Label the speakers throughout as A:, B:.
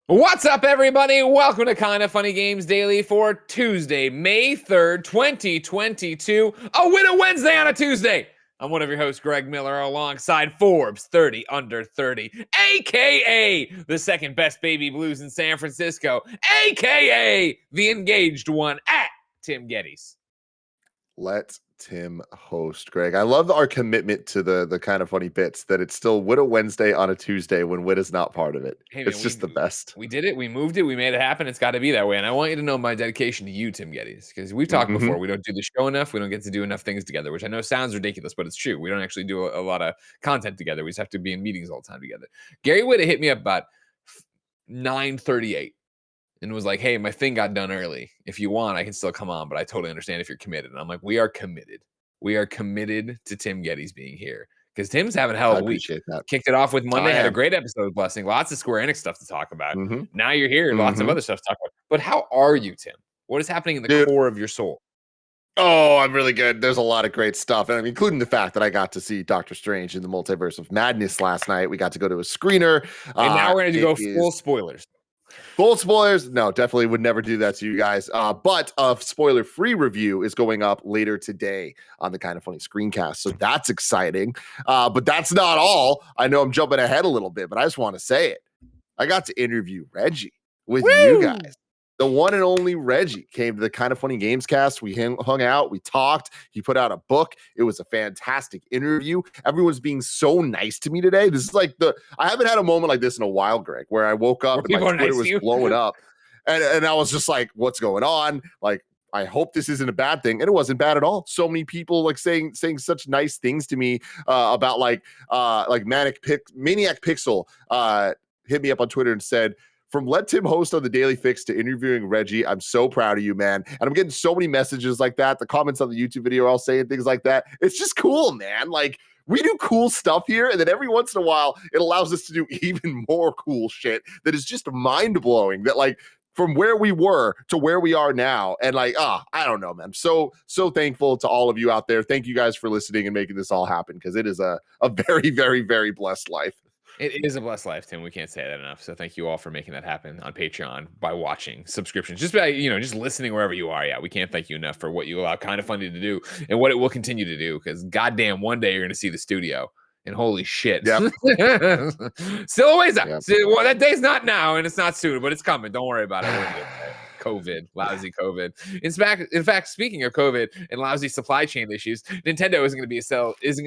A: What's up, everybody? Welcome to Kinda Funny Games Daily for Tuesday, May 3rd, 2022. A Winter Wednesday on a Tuesday. I'm one of your hosts, Greg Miller, alongside Forbes 30 Under 30, a.k.a. the second best baby blues in San Francisco, a.k.a. the engaged one at Tim Geddes.
B: Let Tim host, Greg. I love our commitment to the kind of funny bits that it's still Widow Wednesday on a Tuesday when Wit is not part of it.
A: Hey, man,
B: it's just the best.
A: We did it. We moved it. We made it happen. It's got to be that way. And I want you to know my dedication to you, Tim Geddes, because we've talked before. We don't do the show enough. We don't get to do enough things together, which I know sounds ridiculous, but it's true. We don't actually do a lot of content together. We just have to be in meetings all the time together. Gary Witta hit me up about 9:38 and was like, hey, my thing got done early. If you want, I can still come on, but I totally understand if you're committed. And I'm like, we are committed. We are committed to Tim Geddes being here. Because Tim's having a hell of a week. Kicked it off with Monday, had a great episode of Blessing. Lots of Square Enix stuff to talk about. Now you're here, lots of other stuff to talk about. But how are you, Tim? What is happening in the core of your soul?
B: Oh, I'm really good. There's a lot of great stuff, and including the fact that I got to see Doctor Strange in the Multiverse of Madness last night. We got to go to a screener.
A: And now we're going to go full spoilers.
B: Full spoilers? No, definitely would never do that to you guys. But a spoiler-free review is going up later today on the Kinda Funny Screencast, so that's exciting. But that's not all. I know I'm jumping ahead a little bit, but I just want to say it. I got to interview Reggie with you guys. The one and only Reggie came to the Kinda Funny Gamescast. We hung out, we talked. He put out a book. It was a fantastic interview. Everyone's being so nice to me today. This is like I haven't had a moment like this in a while, Greg, where I woke up and my Twitter was blowing up. And I was just like, what's going on? Like, I hope this isn't a bad thing. And it wasn't bad at all. So many people like saying such nice things to me about like Maniac Pixel hit me up on Twitter and said, from let Tim host on the Daily Fix to interviewing Reggie, I'm so proud of you, man. And I'm getting so many messages like that. The comments on the YouTube video are all saying things like that. It's just cool, man. Like, we do cool stuff here, and then every once in a while, it allows us to do even more cool shit that is just mind-blowing. That, like, from where we were to where we are now, and like, I don't know, man. So thankful to all of you out there. Thank you guys for listening and making this all happen, because it is a very, very, very blessed life.
A: It is a blessed life, Tim. We can't say that enough. So thank you all for making that happen on Patreon by watching, subscriptions, just by, just listening wherever you are. Yeah, we can't thank you enough for what you allow Kinda Funny to do and what it will continue to do, because goddamn, one day you're going to see the studio. And holy shit.
B: Yep.
A: Still a ways out. Yep. Well, that day's not now, and it's not soon, but it's coming. Don't worry about it. COVID, lousy COVID. In fact, speaking of COVID and lousy supply chain issues, Nintendo isn't going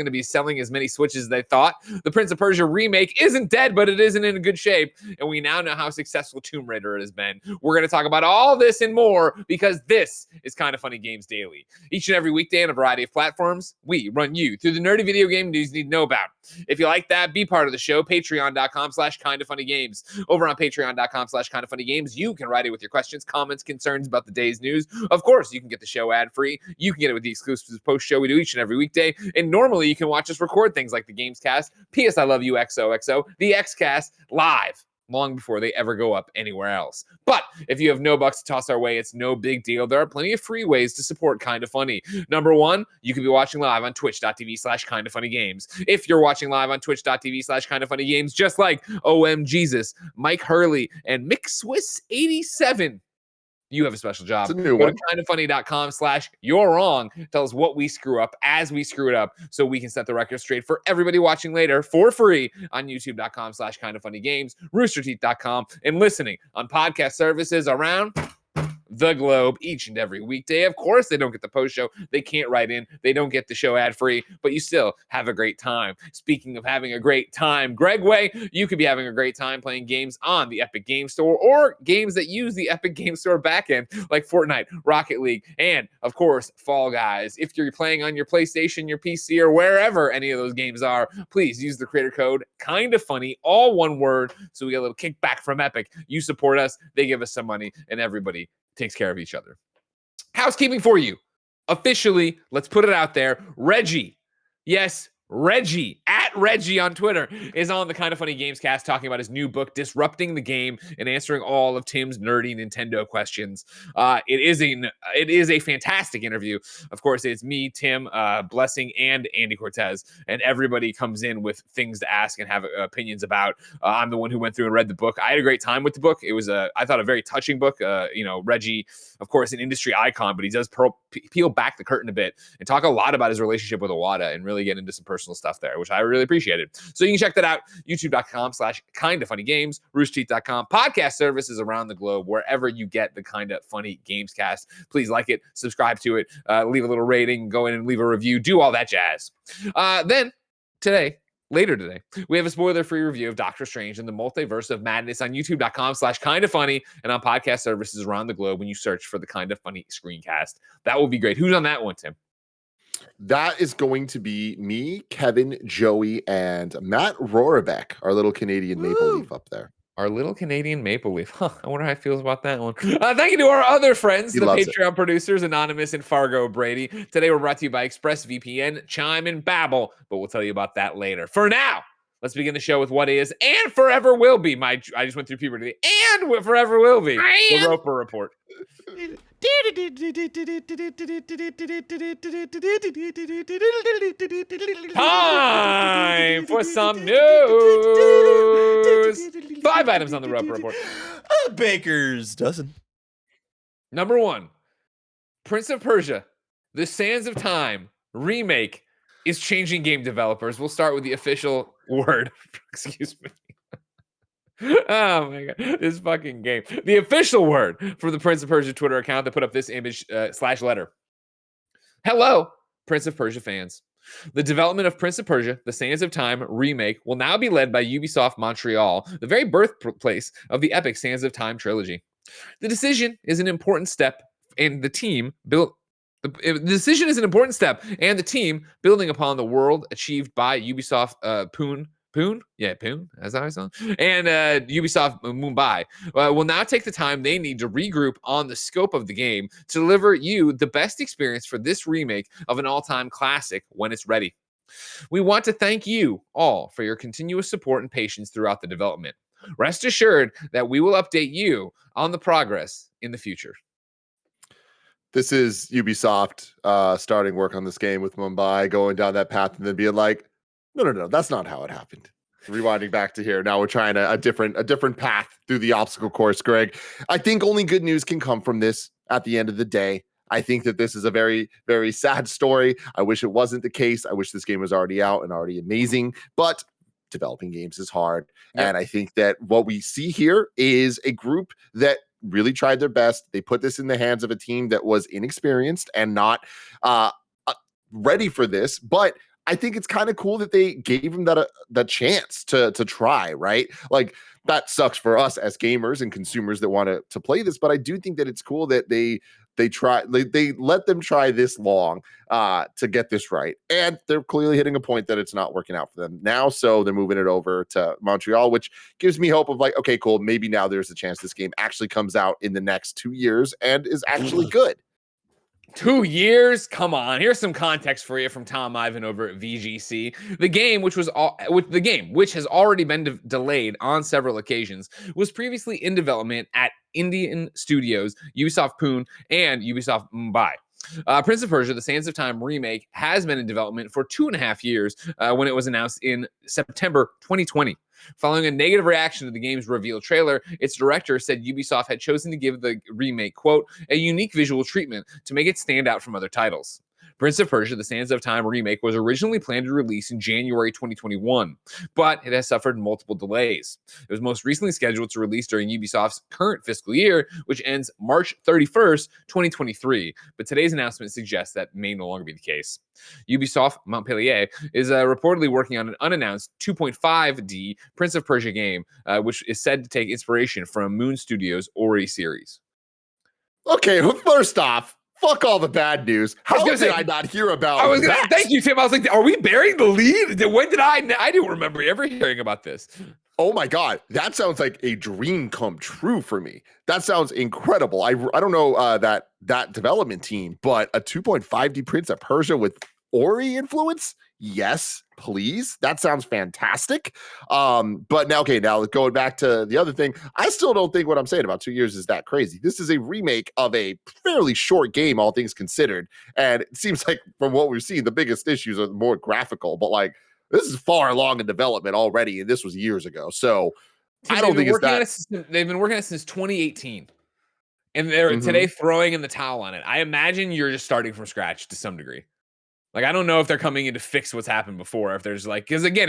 A: to be selling as many Switches as they thought. The Prince of Persia remake isn't dead, but it isn't in good shape, and we now know how successful Tomb Raider has been. We're going to talk about all this and more, because this is Kinda Funny Games Daily. Each and every weekday on a variety of platforms, we run you through the nerdy video game news you need to know about. If you like that, be part of the show. Patreon.com/KindaFunnyGames. Over on Patreon.com/KindaFunnyGames, you can write it with your questions, comments, concerns about the day's news. Of course, you can get the show ad-free. You can get it with the exclusive post-show we do each and every weekday. And normally, you can watch us record things like the Gamescast, P.S. I Love You XOXO, the Xcast live, long before they ever go up anywhere else. But if you have no bucks to toss our way, it's no big deal. There are plenty of free ways to support Kinda Funny. Number one, you can be watching live on twitch.tv/KindaFunnyGames. If you're watching live on twitch.tv/KindaFunnyGames, just like OM Jesus, Mike Hurley, and McSwiss87, you have a special job.
B: It's a new
A: Go
B: one.
A: to kindafunny.com/you're wrong. Tell us what we screw up as we screw it up, so we can set the record straight for everybody watching later for free on youtube.com/kindafunnygames, roosterteeth.com, and listening on podcast services around the globe each and every weekday. Of course, they don't get the post show. They can't write in. They don't get the show ad free, but you still have a great time. Speaking of having a great time, Greg Way, you could be having a great time playing games on the Epic Game Store, or games that use the Epic Game Store backend like Fortnite, Rocket League, and of course, Fall Guys. If you're playing on your PlayStation, your PC, or wherever any of those games are, please use the creator code Kinda Funny, all one word, so we get a little kickback from Epic. You support us, they give us some money, and everybody takes care of each other. Housekeeping for you. Officially, let's put it out there. Reggie. Yes, Reggie at at Reggie on Twitter, is on the Kinda Funny Gamescast talking about his new book, Disrupting the Game, and answering all of Tim's nerdy Nintendo questions. It is a fantastic interview. Of course, it's me, Tim, Blessing, and Andy Cortez, and everybody comes in with things to ask and have opinions about. I'm the one who went through and read the book. I had a great time with the book. It was I thought a very touching book. Reggie, of course, an industry icon, but he does peel back the curtain a bit and talk a lot about his relationship with Iwata and really get into some personal stuff there, which I really appreciated. So you can check that out, youtube.com/kindafunnygames, roosterteeth.com, podcast services around the globe, wherever you get the Kinda Funny Gamescast. Please like it, subscribe to it, leave a little rating, go in and leave a review, do all that jazz. Later today, we have a spoiler-free review of Doctor Strange and the Multiverse of Madness on youtube.com/kindafunny and on podcast services around the globe when you search for the Kinda Funny Screencast. That will be great. Who's on that one, Tim?
B: That is going to be me, Kevin, Joey, and Matt Rohrbeck, our little Canadian maple leaf up there.
A: Our little Canadian maple leaf. I wonder how he feels about that one. Thank you to our other friends, the Patreon producers, Anonymous and Fargo Brady. Today we're brought to you by ExpressVPN, Chime, and Babbel, but we'll tell you about that later. For now, let's begin the show with what is and forever will be. I just went through puberty. And what forever will be. The Roper Report. Time for some news. 5 items on the Roper Report.
C: A baker's dozen.
A: Number 1, Prince of Persia, The Sands of Time remake is changing game developers. We'll start with the official word. Excuse me. Oh my god, this fucking game. The official word for the Prince of Persia Twitter account that put up this image /letter. Hello, Prince of Persia fans. The development of Prince of Persia, The Sands of Time remake will now be led by Ubisoft Montreal, the very birthplace of the epic Sands of Time trilogy. The decision is an important step, and the team built. The decision is an important step, and the team building upon the world achieved by Ubisoft Poon, as I saw, and Ubisoft Mumbai will now take the time they need to regroup on the scope of the game to deliver you the best experience for this remake of an all-time classic when it's ready. We want to thank you all for your continuous support and patience throughout the development. Rest assured that we will update you on the progress in the future.
B: This is Ubisoft starting work on this game with Mumbai, going down that path and then being like, no, that's not how it happened. Rewinding back to here. Now we're trying a different path through the obstacle course, Greg. I think only good news can come from this at the end of the day. I think that this is a very, very sad story. I wish it wasn't the case. I wish this game was already out and already amazing, but developing games is hard. Yep. And I think that what we see here is a group that really tried their best. They put this in the hands of a team that was inexperienced and not ready for this, but I think it's kind of cool that they gave him that chance to try, right? Like, that sucks for us as gamers and consumers that want to play this, but I do think that it's cool that they let them try this long to get this right. And they're clearly hitting a point that it's not working out for them now, so they're moving it over to Montreal, which gives me hope of like, okay, cool, maybe now there's a chance this game actually comes out in the next 2 years and is actually good.
A: 2 years? Come on. Here's some context for you from Tom Ivan over at VGC. The game, which has already been delayed on several occasions, was previously in development at Indian studios, Ubisoft Pune, and Ubisoft Mumbai. Prince of Persia, The Sands of Time remake has been in development for 2.5 years when it was announced in September 2020. Following a negative reaction to the game's reveal trailer, its director said Ubisoft had chosen to give the remake, quote, a unique visual treatment to make it stand out from other titles. Prince of Persia, The Sands of Time remake was originally planned to release in January 2021, but it has suffered multiple delays. It was most recently scheduled to release during Ubisoft's current fiscal year, which ends March 31st, 2023, but today's announcement suggests that may no longer be the case. Ubisoft Montpellier is reportedly working on an unannounced 2.5D Prince of Persia game, which is said to take inspiration from Moon Studios' Ori series.
B: Okay, first off, fuck all the bad news. How did I not hear about that?
A: Thank you, Tim. I was like, are we burying the lead? When did I didn't remember ever hearing about this.
B: Oh my God. That sounds like a dream come true for me. That sounds incredible. I don't know that development team, but a 2.5D Prince of Persia with Ori influence? Yes, please. That sounds fantastic. But now going back to the other thing, I still don't think what I'm saying about 2 years is that crazy. This is a remake of a fairly short game, all things considered. And it seems like from what we've seen, the biggest issues are more graphical, but like this is far along in development already, and this was years ago. So
A: Tim,
B: I don't think it's that.
A: They've been working on it since 2018. And they're today throwing in the towel on it. I imagine you're just starting from scratch to some degree. Like, I don't know if they're coming in to fix what's happened before. If there's like, because again,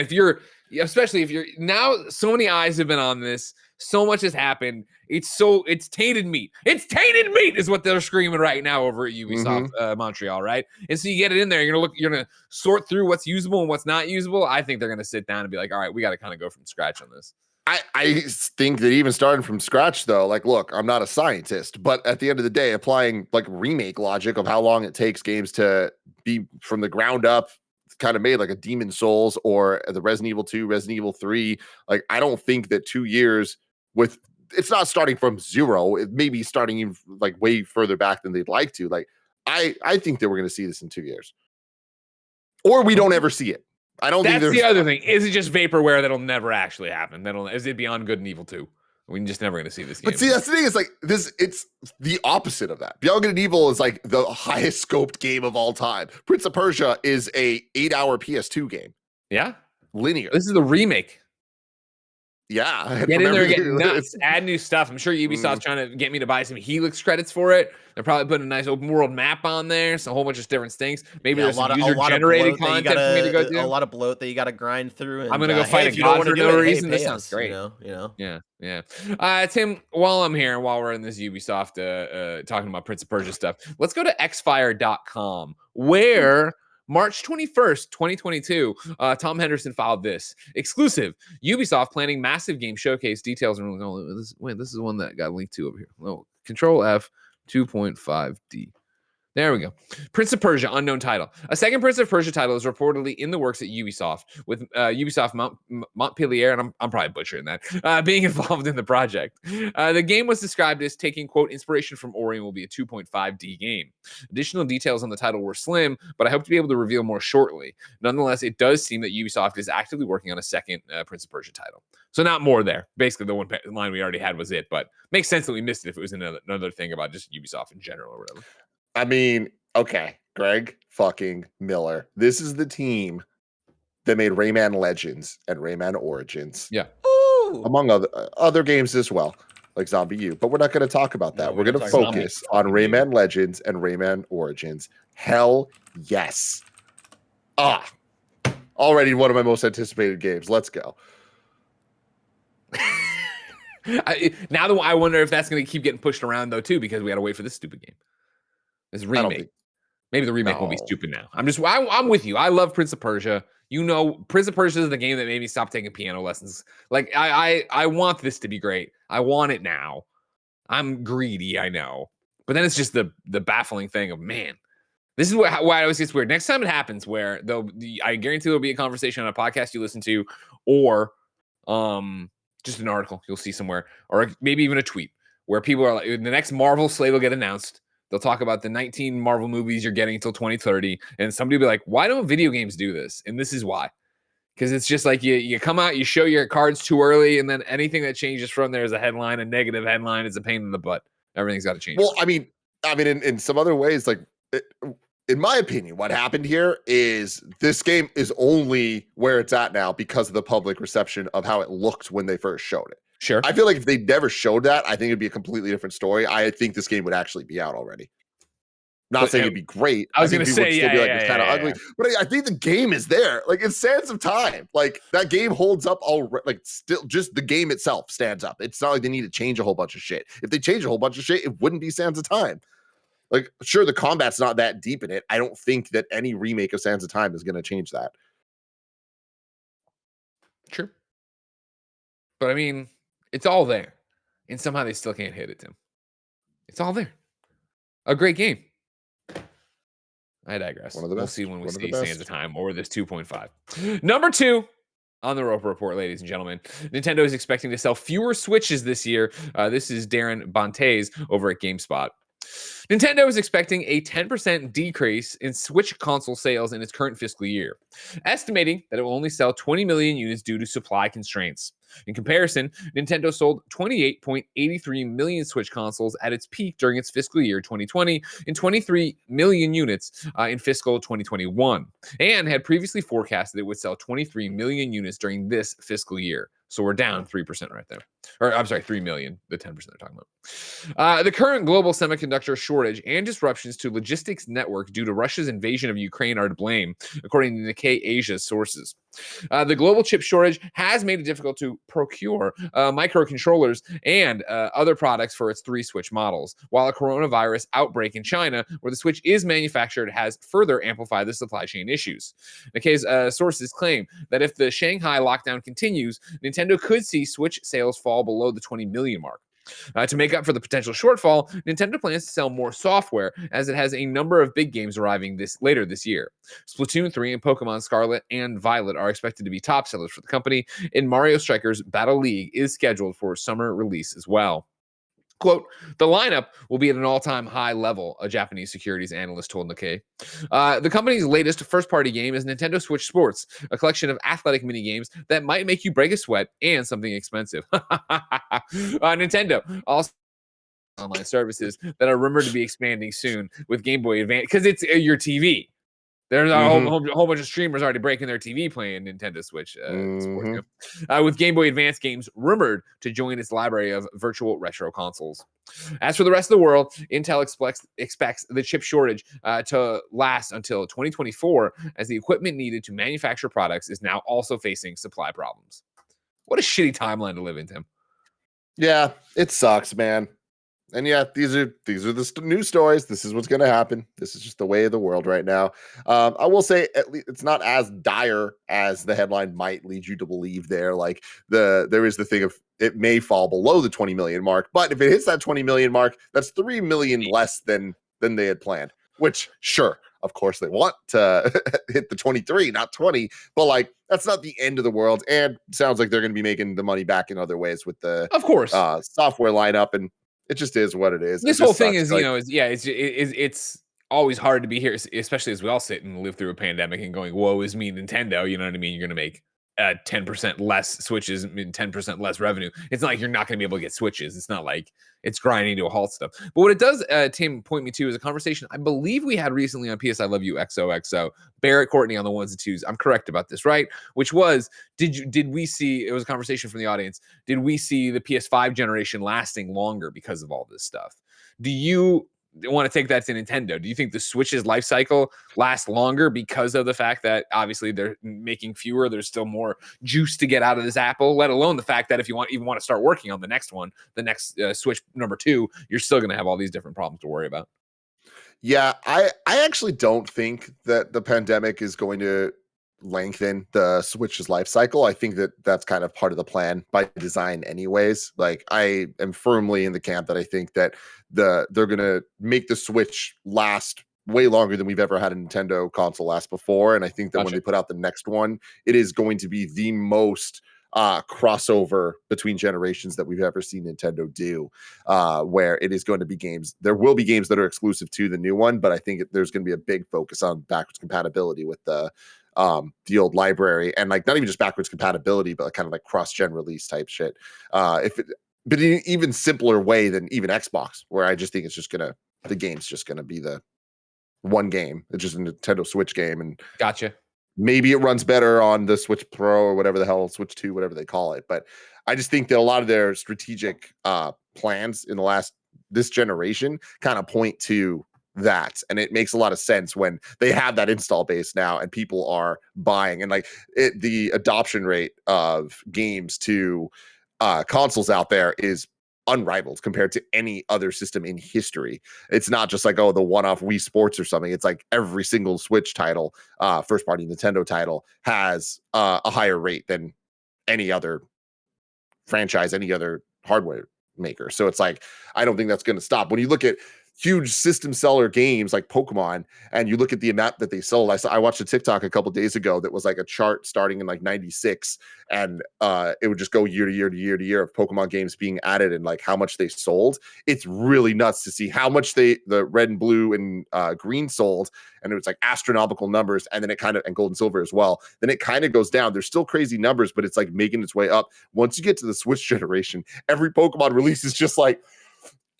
A: especially if you're now, so many eyes have been on this. So much has happened. It's tainted meat. It's tainted meat is what they're screaming right now over at Ubisoft Montreal, right? And so you get it in there. You're gonna sort through what's usable and what's not usable. I think they're gonna sit down and be like, all right, we got to kind of go from scratch on this.
B: I think that even starting from scratch, though, like, look, I'm not a scientist, but at the end of the day, applying like remake logic of how long it takes games to be from the ground up, kind of made like a Demon Souls or the Resident Evil 2, Resident Evil 3. Like, I don't think that 2 years with it's not starting from zero. It may be starting even like way further back than they'd like to. Like, I think that we're going to see this in 2 years, or we don't ever see it. I don't think
A: that's the other thing. Is it just vaporware that'll never actually happen? Is it Beyond Good and Evil 2? We're just never going to see this game.
B: But see, that's the thing. Is like this. It's the opposite of that. Beyond Good and Evil is like the highest scoped game of all time. Prince of Persia is a 8-hour PS2 game.
A: Yeah,
B: linear.
A: This is the remake.
B: Yeah,
A: get in there, get nuts, add new stuff. I'm sure Ubisoft's trying to get me to buy some Helix credits for it. They're probably putting a nice open world map on there, so a whole bunch of different things. Maybe there's some user-generated content for me to go do.
C: A lot of bloat that you got to grind through. And,
A: I'm gonna go fight a god for no reason. This sounds great.
C: Yeah.
A: Tim, while I'm here, while we're in this Ubisoft talking about Prince of Persia stuff, let's go to xfire.com, where March 21st, 2022, Tom Henderson filed this. Exclusive. Ubisoft planning massive game showcase details. This is one that got linked to over here. Oh, Control F 2.5D. There we go. Prince of Persia, unknown title. A second Prince of Persia title is reportedly in the works at Ubisoft, with Ubisoft Montpellier, and I'm probably butchering that, being involved in the project. The game was described as taking, quote, inspiration from Ori and will be a 2.5D game. Additional details on the title were slim, but I hope to be able to reveal more shortly. Nonetheless, it does seem that Ubisoft is actively working on a second Prince of Persia title. So not more there. Basically, the one line we already had was it, but makes sense that we missed it if it was another thing about just Ubisoft in general or whatever.
B: I mean, okay, Greg fucking Miller. This is the team that made Rayman Legends and Rayman Origins.
A: Yeah.
C: Ooh.
B: Among other games as well, like Zombie U. But we're not going to talk about that. We're going to focus on Rayman Legends and Rayman Origins. Hell yes. Already one of my most anticipated games. Let's go.
A: Now I wonder if that's going to keep getting pushed around, though, too, because we got to wait for this stupid game. This remake. Maybe the remake will be stupid now. I'm with you. I love Prince of Persia. You know, Prince of Persia is the game that made me stop taking piano lessons. Like, I want this to be great. I want it now. I'm greedy, I know. But then it's just the baffling thing of, man, this is why I always say it's weird. Next time it happens where I guarantee there'll be a conversation on a podcast you listen to, or just an article you'll see somewhere, or maybe even a tweet where people are like, the next Marvel slate will get announced. They'll talk about the 19 Marvel movies you're getting until 2030. And somebody will be like, why don't video games do this? And this is why. Because it's just like you come out, you show your cards too early, and then anything that changes from there is a headline, a negative headline. It's a pain in the butt. Everything's got to change.
B: Well, I mean, in some other ways, like, in my opinion, what happened here is this game is only where it's at now because of the public reception of how it looked when they first showed it.
A: Sure.
B: I feel like if they never showed that, I think it'd be a completely different story. I think this game would actually be out already. Not saying it'd be great.
A: I was going to say,
B: it's kind of ugly, but I think the game is there. Like, it's Sands of Time. Like, that game holds up already. Like, still, just the game itself stands up. It's not like they need to change a whole bunch of shit. If they change a whole bunch of shit, it wouldn't be Sands of Time. Like, sure, the combat's not that deep in it. I don't think that any remake of Sands of Time is going to change that.
A: True. But I mean, it's all there. And somehow they still can't hit it, Tim. It's all there. A great game. I digress. We'll see when we see Sands of Time or this 2.5. Number 2 on the Roper Report, ladies and gentlemen. Nintendo is expecting to sell fewer Switches this year. This is Darren Bontes over at GameSpot. Nintendo is expecting a 10% decrease in Switch console sales in its current fiscal year, estimating that it will only sell 20 million units due to supply constraints. In comparison, Nintendo sold 28.83 million Switch consoles at its peak during its fiscal year 2020 and 23 million units in fiscal 2021, and had previously forecasted it would sell 23 million units during this fiscal year. So we're down 3% right there. Or I'm sorry, 3 million, the 10% they're talking about. The current global semiconductor shortage and disruptions to logistics network due to Russia's invasion of Ukraine are to blame, according to Nikkei Asia's sources. The global chip shortage has made it difficult to procure microcontrollers and other products for its 3 Switch models, while a coronavirus outbreak in China, where the Switch is manufactured, has further amplified the supply chain issues. Nikkei's sources claim that if the Shanghai lockdown continues, Nintendo could see Switch sales fall below the 20 million mark. To make up for the potential shortfall, Nintendo plans to sell more software, as it has a number of big games arriving later this year. Splatoon 3 and Pokemon Scarlet and Violet are expected to be top sellers for the company, and Mario Strikers Battle League is scheduled for summer release as well. Quote, the lineup will be at an all-time high level, a Japanese securities analyst told Nikkei. The company's latest first-party game is Nintendo Switch Sports, a collection of athletic mini-games that might make you break a sweat and something expensive. Nintendo also online services that are rumored to be expanding soon with Game Boy Advance, because it's your TV. There's a whole bunch of streamers already breaking their TV playing Nintendo Switch sports game. With Game Boy Advance games rumored to join its library of virtual retro consoles. As for the rest of the world, Intel expects the chip shortage to last until 2024, as the equipment needed to manufacture products is now also facing supply problems. What a shitty timeline to live in, Tim.
B: Yeah, it sucks, man. And yeah, these are the news stories. This is what's going to happen. This is just the way of the world right now. I will say, at least it's not as dire as the headline might lead you to believe. There is the thing of it may fall below the 20 million mark, but if it hits that 20 million mark, that's 3 million less than they had planned. Which, sure, of course, they want to hit the 23, not 20, but like that's not the end of the world. And it sounds like they're going to be making the money back in other ways with the software lineup, and it just is what it is.
A: This whole thing is, it's always hard to be here, especially as we all sit and live through a pandemic and going, woe is me, Nintendo. You know what I mean? You're going to make 10% less Switches and 10% less revenue. It's not like you're not going to be able to get Switches. It's not like it's grinding to a halt stuff. But what it does, Tim, point me to is a conversation I believe we had recently on PS I Love You XOXO. Barrett Courtney on the ones and twos. I'm correct about this, right? Which was, did we see, it was a conversation from the audience, did we see the PS5 generation lasting longer because of all this stuff? Do you want to take that to Nintendo? Do you think the Switch's life cycle lasts longer because of the fact that obviously they're making fewer, there's still more juice to get out of this Apple, let alone the fact that if you even want to start working on the next one, the next Switch number 2, you're still going to have all these different problems to worry about?
B: Yeah, I actually don't think that the pandemic is going to lengthen the Switch's life cycle. I think that that's kind of part of the plan by design anyways. Like I am firmly in the camp that I think that they're going to make the Switch last way longer than we've ever had a Nintendo console last before. And I think that when they put out the next one, it is going to be the most crossover between generations that we've ever seen Nintendo do, where it is going to be games. There will be games that are exclusive to the new one, but I think there's going to be a big focus on backwards compatibility with the old library, and like not even just backwards compatibility, but kind of like cross-gen release type shit. But in an even simpler way than even Xbox, where I just think it's just the game's just gonna be the one game. It's just a Nintendo Switch game, and
A: gotcha.
B: Maybe it runs better on the Switch Pro or whatever the hell, Switch 2, whatever they call it. But I just think that a lot of their strategic plans in this generation kind of point to that. And it makes a lot of sense when they have that install base now and people are buying. And like the adoption rate of games to consoles out there is unrivaled compared to any other system in history. It's not just like, oh, the one-off Wii Sports or something. It's like every single Switch title, first-party Nintendo title, has a higher rate than any other franchise, any other hardware maker. So it's like, I don't think that's going to stop. When you look at huge system seller games like Pokemon, and you look at the amount that they sold. I watched a TikTok a couple days ago that was like a chart starting in like 96, and it would just go year to year to year to year of Pokemon games being added and like how much they sold. It's really nuts to see how much the red and blue and green sold, and it was like astronomical numbers, and then it kind of, and gold and silver as well. Then it kind of goes down. There's still crazy numbers, but it's like making its way up. Once you get to the Switch generation, every Pokemon release is just like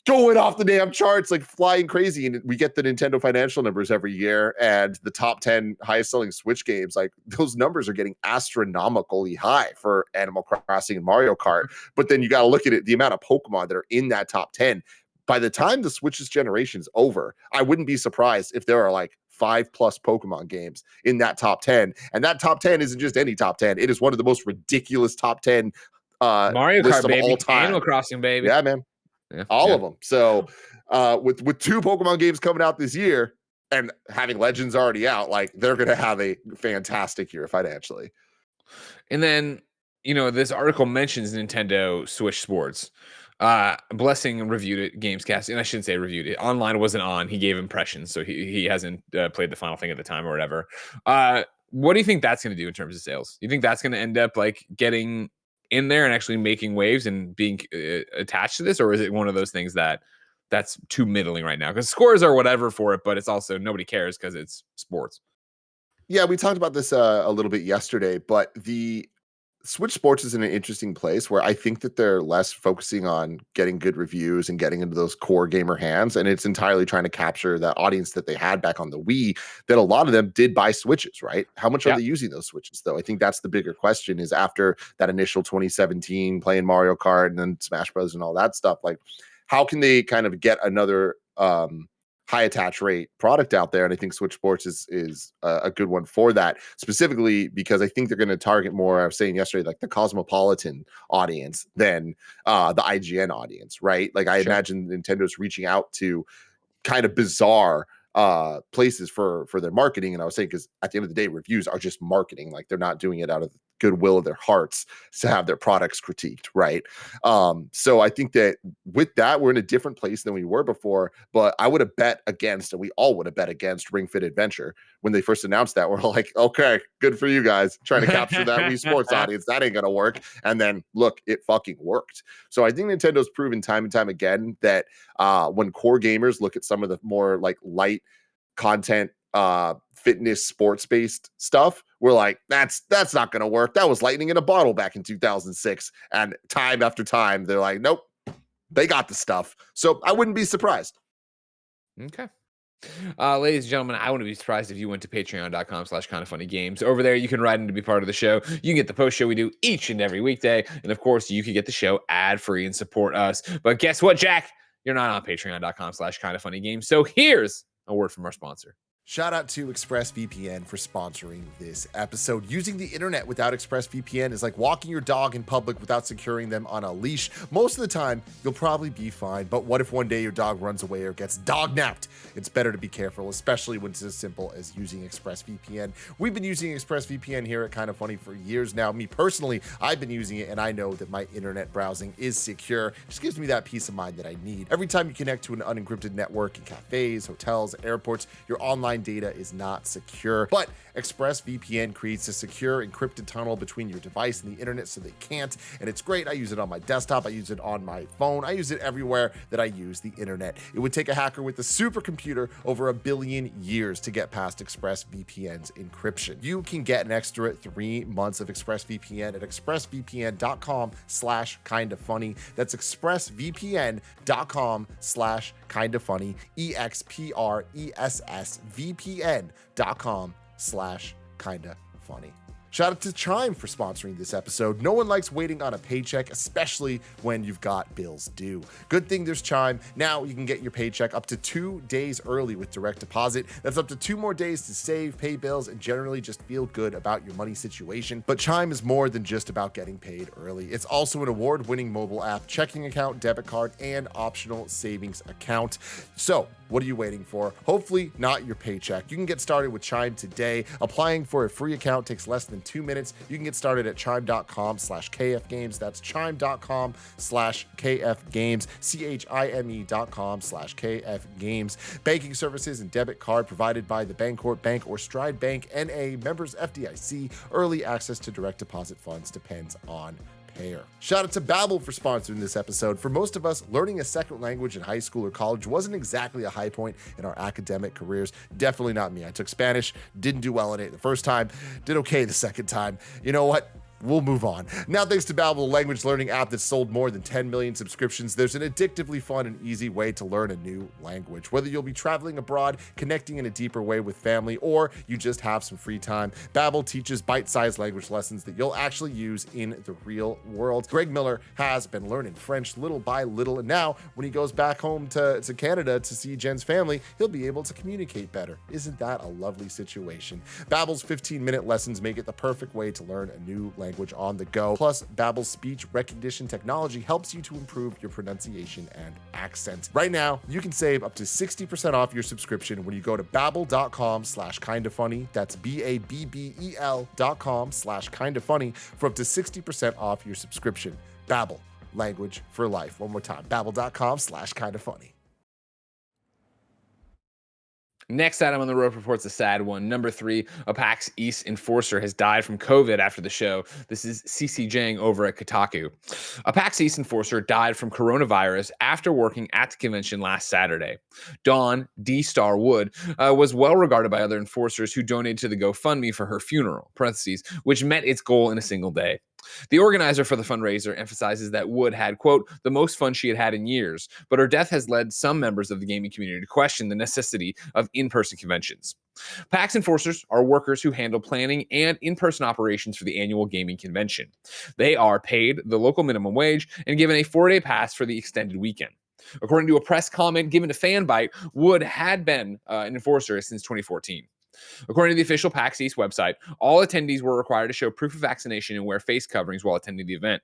B: going off the damn charts, like flying crazy. And we get the Nintendo financial numbers every year, and the top 10 highest selling Switch games, like those numbers are getting astronomically high for Animal Crossing and Mario Kart. But then you got to look at it, the amount of Pokemon that are in that top 10. By the time the Switch's generation's over, I wouldn't be surprised if there are like 5+ Pokemon games in that top 10. And that top 10 isn't just any top 10. It is one of the most ridiculous top 10
A: Mario
B: lists
A: Kart,
B: of
A: baby.
B: all time.
A: Animal Crossing, baby.
B: Yeah, man.
A: Yeah,
B: all of them. So with 2 Pokemon games coming out this year and having Legends already out, like they're going to have a fantastic year financially.
A: And then, this article mentions Nintendo Switch Sports. Blessing reviewed it, Gamescast, and I shouldn't say reviewed it. Online wasn't on. He gave impressions, so he hasn't played the final thing at the time or whatever. What do you think that's going to do in terms of sales? You think that's going to end up like getting in there and actually making waves and being attached to this, or is it one of those things that's too middling right now? Because scores are whatever for it, but it's also nobody cares because it's sports.
B: Yeah, we talked about this a little bit yesterday, but the Switch Sports is in an interesting place where I think that they're less focusing on getting good reviews and getting into those core gamer hands. And it's entirely trying to capture that audience that they had back on the Wii, that a lot of them did buy Switches, right? How much are they using those Switches, though? I think that's the bigger question, is after that initial 2017 playing Mario Kart and then Smash Bros. And all that stuff, like how can they kind of get another high attach rate product out there? And I think Switch Sports is a good one for that, specifically because I think they're going to target more, I was saying yesterday, like the cosmopolitan audience than the IGN audience, right? Like I imagine Nintendo's reaching out to kind of bizarre places for their marketing. And I was saying, because at the end of the day, reviews are just marketing. Like they're not doing it out of goodwill of their hearts to have their products critiqued, right? So I think that with that, we're in a different place than we were before. But I would have bet against, and we all would have bet against, Ring Fit Adventure when they first announced that. We're like, okay, good for you guys trying to capture that Wii Sports audience. That ain't gonna work. And then look, it fucking worked. So I think Nintendo's proven time and time again that when core gamers look at some of the more like light content, fitness, sports based stuff, we're like, that's not gonna work. That was lightning in a bottle back in 2006. And time after time, they're like, nope, they got the stuff. So I wouldn't be surprised.
A: Okay. Ladies and gentlemen, I wouldn't be surprised if you went to patreon.com/kindafunnygames. Over there, you can write in to be part of the show. You can get the post show we do each and every weekday. And of course, you can get the show ad free and support us. But guess what, Jack? You're not on patreon.com/kindafunnygames. So here's a word from our sponsor.
D: Shout out to ExpressVPN for sponsoring this episode. Using the internet without ExpressVPN is like walking your dog in public without securing them on a leash. Most of the time, you'll probably be fine, but what if one day your dog runs away or gets dog-napped? It's better to be careful, especially when it's as simple as using ExpressVPN. We've been using ExpressVPN here at Kinda Funny for years now. Me personally, I've been using it, and I know that my internet browsing is secure. It just gives me that peace of mind that I need. Every time you connect to an unencrypted network in cafes, hotels, airports, your online data is not secure, but ExpressVPN creates a secure encrypted tunnel between your device and the internet so they can't, and it's great. I use it on my desktop, I use it on my phone, I use it everywhere that I use the internet. It would take a hacker with a supercomputer over 1 billion years to get past ExpressVPN's encryption. You can get an extra 3 months of ExpressVPN at expressvpn.com/kindafunny. That's expressvpn.com/kindafunny, expressvpn.com/kindafunny. Shout out to Chime for sponsoring this episode. No one likes waiting on a paycheck, especially when you've got bills due. Good thing there's Chime. Now you can get your paycheck up to 2 days early with direct deposit. That's up to 2 more days to save, pay bills, and generally just feel good about your money situation. But Chime is more than just about getting paid early. It's also an award-winning mobile app, checking account, debit card, and optional savings account. So What are you waiting for? Hopefully not your paycheck. You can get started with Chime today. Applying for a free account takes less than 2 minutes. You can get started at chime.com/kfgames. That's chime.com/kfgames, chime.com/kfgames. Banking services and debit card provided by the Bancorp Bank or Stride Bank NA, members FDIC. Early access to direct deposit funds depends on payer. Shout out to Babbel for sponsoring this episode. For most of us, learning a second language in high school or college wasn't exactly a high point in our academic careers. Definitely not me. I took Spanish, didn't do well in it the first time, did okay the second time. You know what? We'll move on. Now, thanks to Babbel, a language learning app that's sold more than 10 million subscriptions, there's an addictively fun and easy way to learn a new language. Whether you'll be traveling abroad, connecting in a deeper way with family, or you just have some free time, Babbel teaches bite-sized language lessons that you'll actually use in the real world. Greg Miller has been learning French little by little, and now when he goes back home to Canada to see Jen's family, he'll be able to communicate better. Isn't that a lovely situation? Babbel's 15-minute lessons make it the perfect way to learn a new language on the go. Plus, Babbel's speech recognition technology helps you to improve your pronunciation and accent. Right now, you can save up to 60% off your subscription when you go to babbel.com/kindafunny. That's BABBEL.com/kindafunny for up to 60% off your subscription. Babbel, language for life. One more time, babbel.com/kindafunny.
A: Next item on the road report's a sad one. Number 3, a PAX East enforcer has died from COVID after the show. This is CC Jang over at Kotaku. A PAX East enforcer died from coronavirus after working at the convention last Saturday. Dawn D-Star Wood was well regarded by other enforcers who donated to the GoFundMe for her funeral, parentheses, which met its goal in a single day. The organizer for the fundraiser emphasizes that Wood had, quote, the most fun she had had in years, but her death has led some members of the gaming community to question the necessity of in-person conventions. PAX enforcers are workers who handle planning and in-person operations for the annual gaming convention. They are paid the local minimum wage and given a 4-day pass for the extended weekend. According to a press comment given to Fanbyte, Wood had been an enforcer since 2014. According to the official PAX East website, all attendees were required to show proof of vaccination and wear face coverings while attending the event.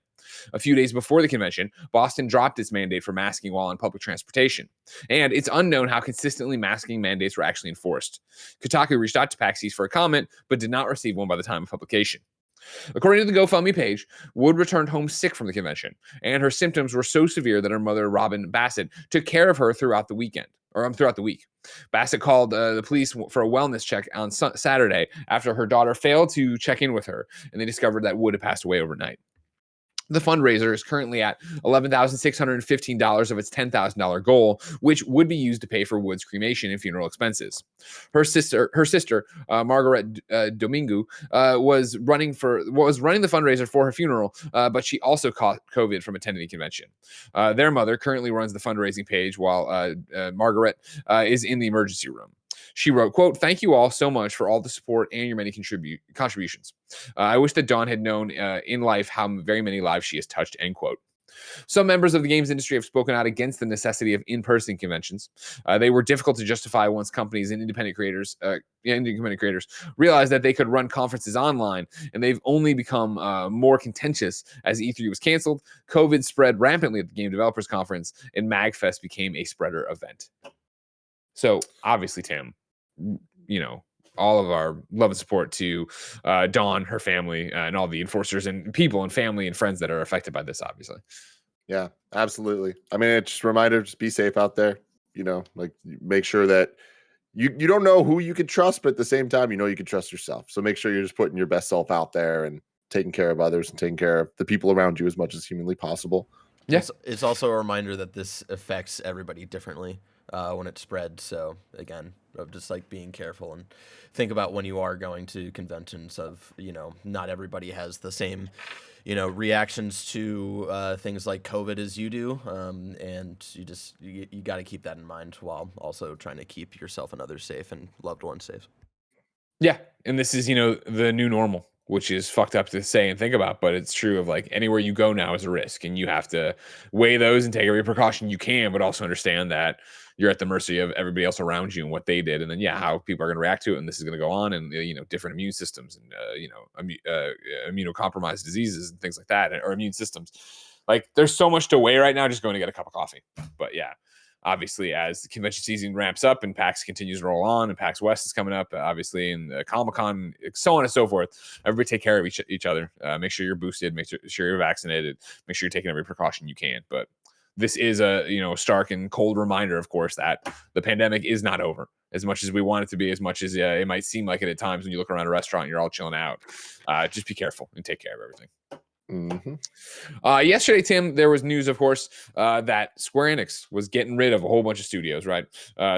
A: A few days before the convention, Boston dropped its mandate for masking while on public transportation, and it's unknown how consistently masking mandates were actually enforced. Kotaku reached out to PAX East for a comment, but did not receive one by the time of publication. According to the GoFundMe page, Wood returned home sick from the convention, and her symptoms were so severe that her mother, Robin Bassett, took care of her throughout the week. Bassett called the police for a wellness check on Saturday after her daughter failed to check in with her, and they discovered that Wood had passed away overnight. The fundraiser is currently at $11,615 of its $10,000 goal, which would be used to pay for Wood's cremation and funeral expenses. Her sister, Margaret Domingo, was running the fundraiser for her funeral, but she also caught COVID from attending the convention. Their mother currently runs the fundraising page while Margaret is in the emergency room. She wrote, quote, thank you all so much for all the support and your many contributions. I wish that Dawn had known in life how very many lives she has touched, end quote. Some members of the games industry have spoken out against the necessity of in-person conventions. They were difficult to justify once companies and independent creators realized that they could run conferences online, and they've only become more contentious as E3 was canceled, COVID spread rampantly at the Game Developers Conference, and MagFest became a spreader event. So obviously, Tim, you know, all of our love and support to Dawn, her family, and all the enforcers and people and family and friends that are affected by this, obviously.
B: Yeah, absolutely. I mean, it's just a reminder, just be safe out there. You know, like make sure that you don't know who you can trust, but at the same time, you know, you can trust yourself. So make sure you're just putting your best self out there and taking care of others and taking care of the people around you as much as humanly possible.
C: Yes. It's also a reminder that this affects everybody differently when it spreads. So again, of just like being careful and think about when you are going to conventions of, you know, not everybody has the same, you know, reactions to things like COVID as you do. And you got to keep that in mind while also trying to keep yourself and others safe and loved ones safe.
A: Yeah. And this is, you know, the new normal, which is fucked up to say and think about, but it's true of like anywhere you go now is a risk, and you have to weigh those and take every precaution you can, but also understand that you're at the mercy of everybody else around you and what they did. And then, how people are going to react to it. And this is going to go on, and, you know, different immune systems and, immunocompromised diseases and things like that, or immune systems. Like there's so much to weigh right now, just going to get a cup of coffee. But yeah, obviously, as the convention season ramps up and PAX continues to roll on, and PAX West is coming up, obviously, and Comic-Con, so on and so forth. Everybody take care of each other. Make sure you're boosted. Make sure you're vaccinated. Make sure you're taking every precaution you can. But this is a stark and cold reminder, of course, that the pandemic is not over. As much as we want it to be, as much as it might seem like it at times when you look around a restaurant and you're all chilling out. Just be careful and take care of everything. Yesterday, Tim, there was news, of course, that Square Enix was getting rid of a whole bunch of studios, right?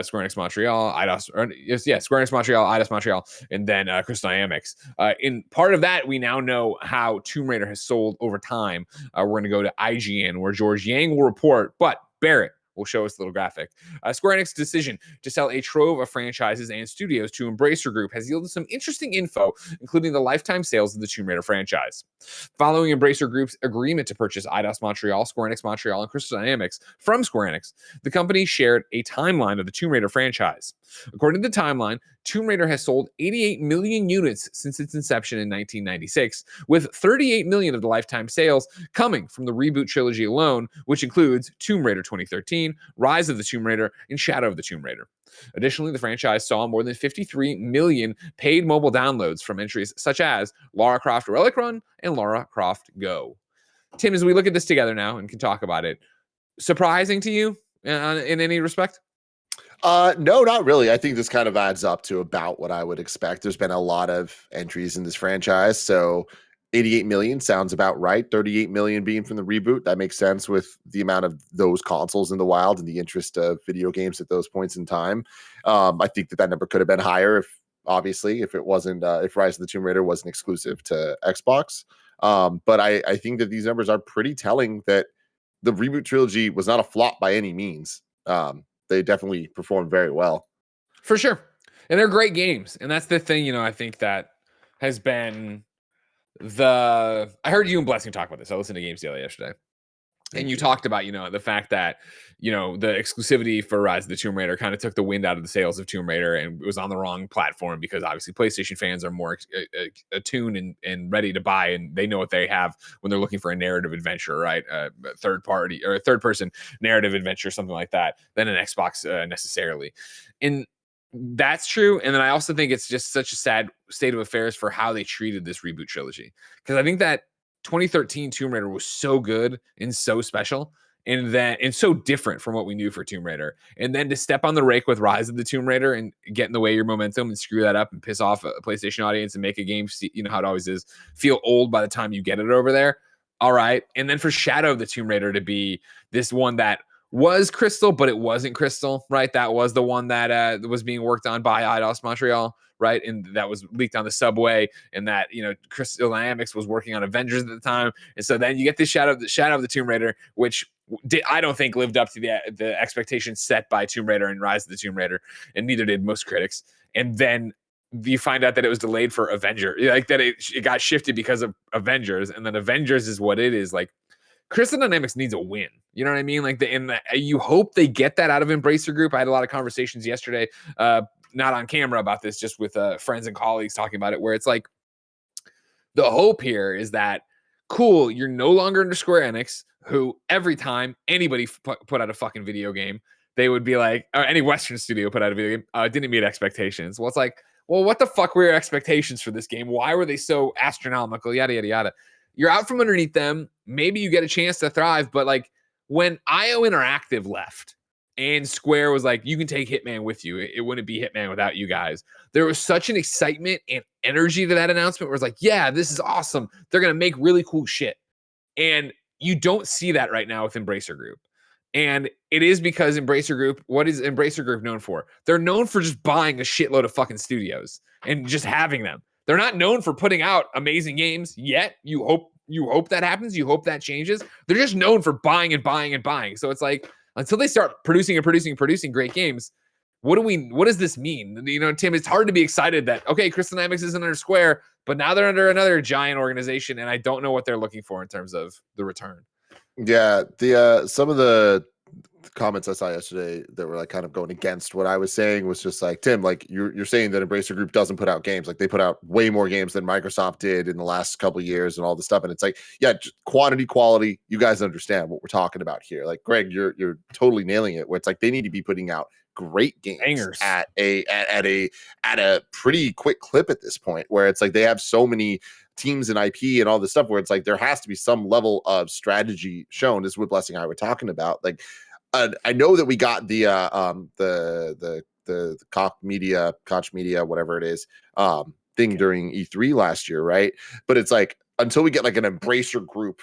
A: Square Enix Montreal, Square Enix Montreal, Eidos Montreal, and then Crystal Dynamics. In part of that, we now know how Tomb Raider has sold over time. We're going to go to IGN, where George Yang will report, but Barrett will show us the little graphic. Square Enix's decision to sell a trove of franchises and studios to Embracer Group has yielded some interesting info, including the lifetime sales of the Tomb Raider franchise. Following Embracer Group's agreement to purchase Eidos Montreal, Square Enix Montreal, and Crystal Dynamics from Square Enix, the company shared a timeline of the Tomb Raider franchise. According to the timeline, Tomb Raider has sold 88 million units since its inception in 1996, with 38 million of the lifetime sales coming from the reboot trilogy alone, which includes Tomb Raider 2013, Rise of the Tomb Raider, and Shadow of the Tomb Raider. Additionally, the franchise saw more than 53 million paid mobile downloads from entries such as Lara Croft Relic Run and Lara Croft Go. Tim, as we look at this together now and can talk about it, surprising to you in any respect?
B: No, not really. I think this kind of adds up to about what I would expect. There's been a lot of entries in this franchise, so 88 million sounds about right. 38 million being from the reboot. That makes sense with the amount of those consoles in the wild and the interest of video games at those points in time. I think that number could have been higher if it wasn't, if Rise of the Tomb Raider wasn't exclusive to Xbox. But I think that these numbers are pretty telling that the reboot trilogy was not a flop by any means. They definitely performed very well.
A: For sure. And they're great games. And that's the thing, I think that has been I heard you and Blessing talk about this. I listened to Games Daily yesterday. And you talked about, the fact that, the exclusivity for Rise of the Tomb Raider kind of took the wind out of the sails of Tomb Raider, and it was on the wrong platform because obviously PlayStation fans are more attuned and ready to buy, and they know what they have when they're looking for a narrative adventure, right? Third party or a third person narrative adventure, something like that, than an Xbox necessarily. And that's true. And then I also think it's just such a sad state of affairs for how they treated this reboot trilogy. Because I think that 2013 Tomb Raider was so good and so special and so different from what we knew for Tomb Raider. And then to step on the rake with Rise of the Tomb Raider and get in the way of your momentum and screw that up and piss off a PlayStation audience and make a game, how it always is, feel old by the time you get it over there. All right. And then for Shadow of the Tomb Raider to be this one that was Crystal, but it wasn't Crystal, right? That was the one that was being worked on by Eidos Montreal, right? And that was leaked on the subway, and that, Crystal Dynamics was working on Avengers at the time. And so then you get this Shadow of the Tomb Raider, which I don't think lived up to the expectations set by Tomb Raider and Rise of the Tomb Raider, and neither did most critics. And then you find out that it was delayed for Avenger, like that it got shifted because of Avengers, and then Avengers is what it is. Like, Crystal Dynamics needs a win. You know what I mean? Like, you hope they get that out of Embracer Group. I had a lot of conversations yesterday, not on camera about this, just with friends and colleagues talking about it, where it's like, the hope here is that, cool, you're no longer under Square Enix, who every time anybody put out a fucking video game, they would be like, or any Western studio put out a video game, didn't meet expectations. Well, it's like, well, what the fuck were your expectations for this game? Why were they so astronomical? Yada, yada, yada. You're out from underneath them. Maybe you get a chance to thrive. But like, when IO Interactive left and Square was like, you can take Hitman with you, it wouldn't be Hitman without you guys. There was such an excitement and energy to that announcement where it's like, yeah, this is awesome. They're going to make really cool shit. And you don't see that right now with Embracer Group. And it is because Embracer Group, what is Embracer Group known for? They're known for just buying a shitload of fucking studios and just having them. They're not known for putting out amazing games yet. You hope that happens. You hope that changes. They're just known for buying and buying and buying. So it's like, until they start producing great games, what does this mean? Tim, it's hard to be excited that, okay, Crystal Dynamics isn't under Square, but now they're under another giant organization, and I don't know what they're looking for in terms of the return.
B: Yeah, some of the comments I saw yesterday that were like kind of going against what I was saying was just like, Tim, like you're saying that Embracer Group doesn't put out games. Like they put out way more games than Microsoft did in the last couple of years and all this stuff. And it's like, yeah, quantity, quality. You guys understand what we're talking about here. Like Greg, you're totally nailing it. Where it's like they need to be putting out great games
A: Bangers.
B: at a pretty quick clip at this point. Where it's like they have so many teams and IP and all this stuff where it's like there has to be some level of strategy shown. This is what Blessing and I were talking about. Like I know that we got the Koch Media, whatever it is, thing during E3 last year, right? But it's like until we get like an Embracer Group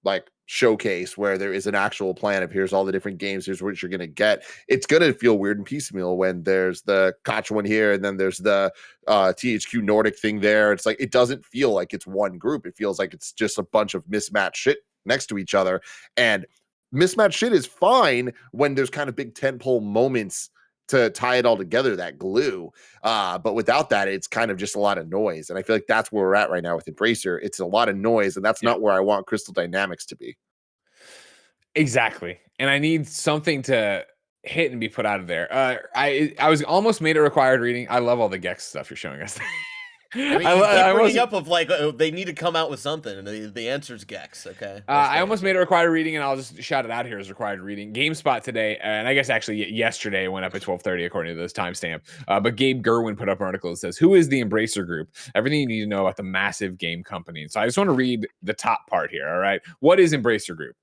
B: like showcase where there is an actual plan of here's all the different games, here's what you're gonna get. It's gonna feel weird and piecemeal when there's the Koch one here and then there's the THQ Nordic thing there. It's like it doesn't feel like it's one group. It feels like it's just a bunch of mismatched shit next to each other. And mismatched shit is fine when there's kind of big tentpole moments to tie it all together, that glue. But without that, it's kind of just a lot of noise. And I feel like that's where we're at right now with Embracer. It's a lot of noise, and that's not where I want Crystal Dynamics to be.
A: Exactly. And I need something to hit and be put out of there. I was almost made a required reading. I love all the Gex stuff you're showing us.
C: I mean, you keep bringing up of like they need to come out with something, and the answer is Gex. Okay.
A: I almost made a required reading, and I'll just shout it out here as required reading. GameSpot today, and I guess actually yesterday it went up at 12:30 according to this timestamp. But Gabe Gerwin put up an article that says, "Who is the Embracer Group? Everything you need to know about the massive game company." So I just want to read the top part here. All right, what is Embracer Group?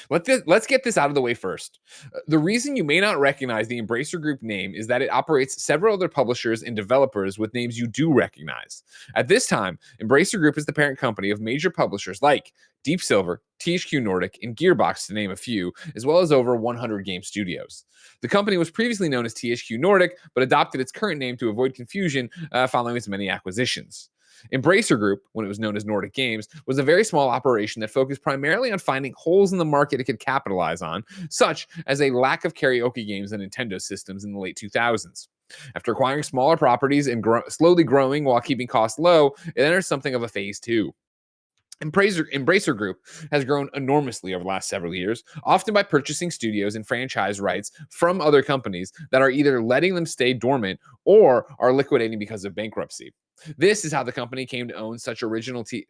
A: Let's get this out of the way first. The reason you may not recognize the Embracer Group name is that it operates several other publishers and developers with names you do recognize. At this time, Embracer Group is the parent company of major publishers like Deep Silver, THQ Nordic, and Gearbox, to name a few, as well as over 100 game studios. The company was previously known as THQ Nordic, but adopted its current name to avoid confusion following its many acquisitions. Embracer Group, when it was known as Nordic Games, was a very small operation that focused primarily on finding holes in the market it could capitalize on, such as a lack of karaoke games and Nintendo systems in the late 2000s. After acquiring smaller properties and slowly growing while keeping costs low, it enters something of a phase two. Embracer Group has grown enormously over the last several years, often by purchasing studios and franchise rights from other companies that are either letting them stay dormant or are liquidating because of bankruptcy. This is how the company came to own such original This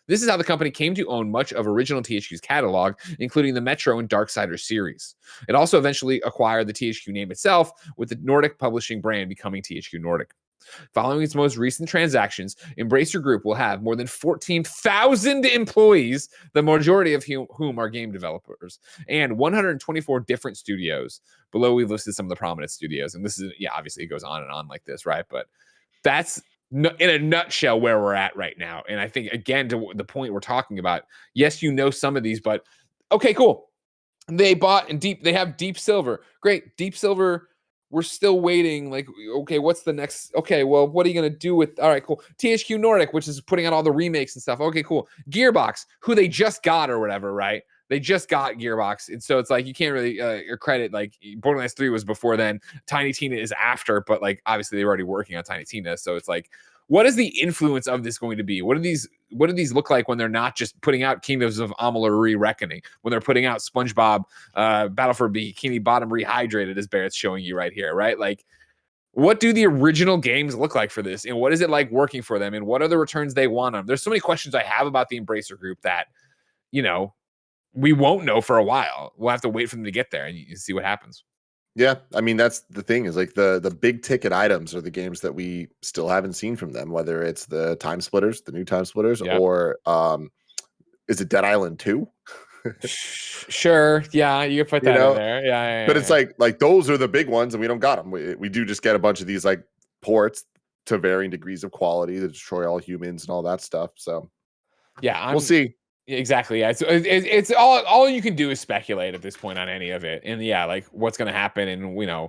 A: is how the company came to own much of original THQ's catalog, including the Metro and Darksiders series. It also eventually acquired the THQ name itself, with the Nordic publishing brand becoming THQ Nordic. Following its most recent transactions, Embracer Group will have more than 14,000 employees, the majority of whom are game developers, and 124 different studios. Below, we've listed some of the prominent studios, and this is, obviously it goes on and on like this, right? But that's in a nutshell where we're at right now. And I think, again, to the point we're talking about, yes, you know some of these, but okay, cool. They bought they have Deep Silver. Great. Deep Silver, we're still waiting. Like, okay, what's the next? Okay, well, what are you going to do with? All right, cool. THQ Nordic, which is putting out all the remakes and stuff. Okay, cool. Gearbox, who they just got or whatever, right? They just got Gearbox. And so it's like, you can't really credit, like, Borderlands 3 was before then. Tiny Tina is after, but like, obviously they were already working on Tiny Tina. So it's like, what is the influence of this going to be? What do these look like when they're not just putting out Kingdoms of Amalur Re-Reckoning, when they're putting out SpongeBob Battle for Bikini Bottom Rehydrated, as Barrett's showing you right here, right? Like, what do the original games look like for this? And what is it like working for them? And what are the returns they want on them? There's so many questions I have about the Embracer Group that, we won't know for a while. We'll have to wait for them to get there and you see what happens.
B: Yeah, I mean, that's the thing, is like the big ticket items are the games that we still haven't seen from them, whether it's the Time Splitters, the new Time Splitters, or is it Dead Island 2?
A: Sure, yeah, you can put that in there. Yeah,
B: but it's like those are the big ones, and we don't got them. We do just get a bunch of these like ports to varying degrees of quality to destroy all humans and all that stuff. So
A: yeah,
B: we'll see.
A: Exactly. Yeah. It's all you can do is speculate at this point on any of it. And like what's going to happen. And,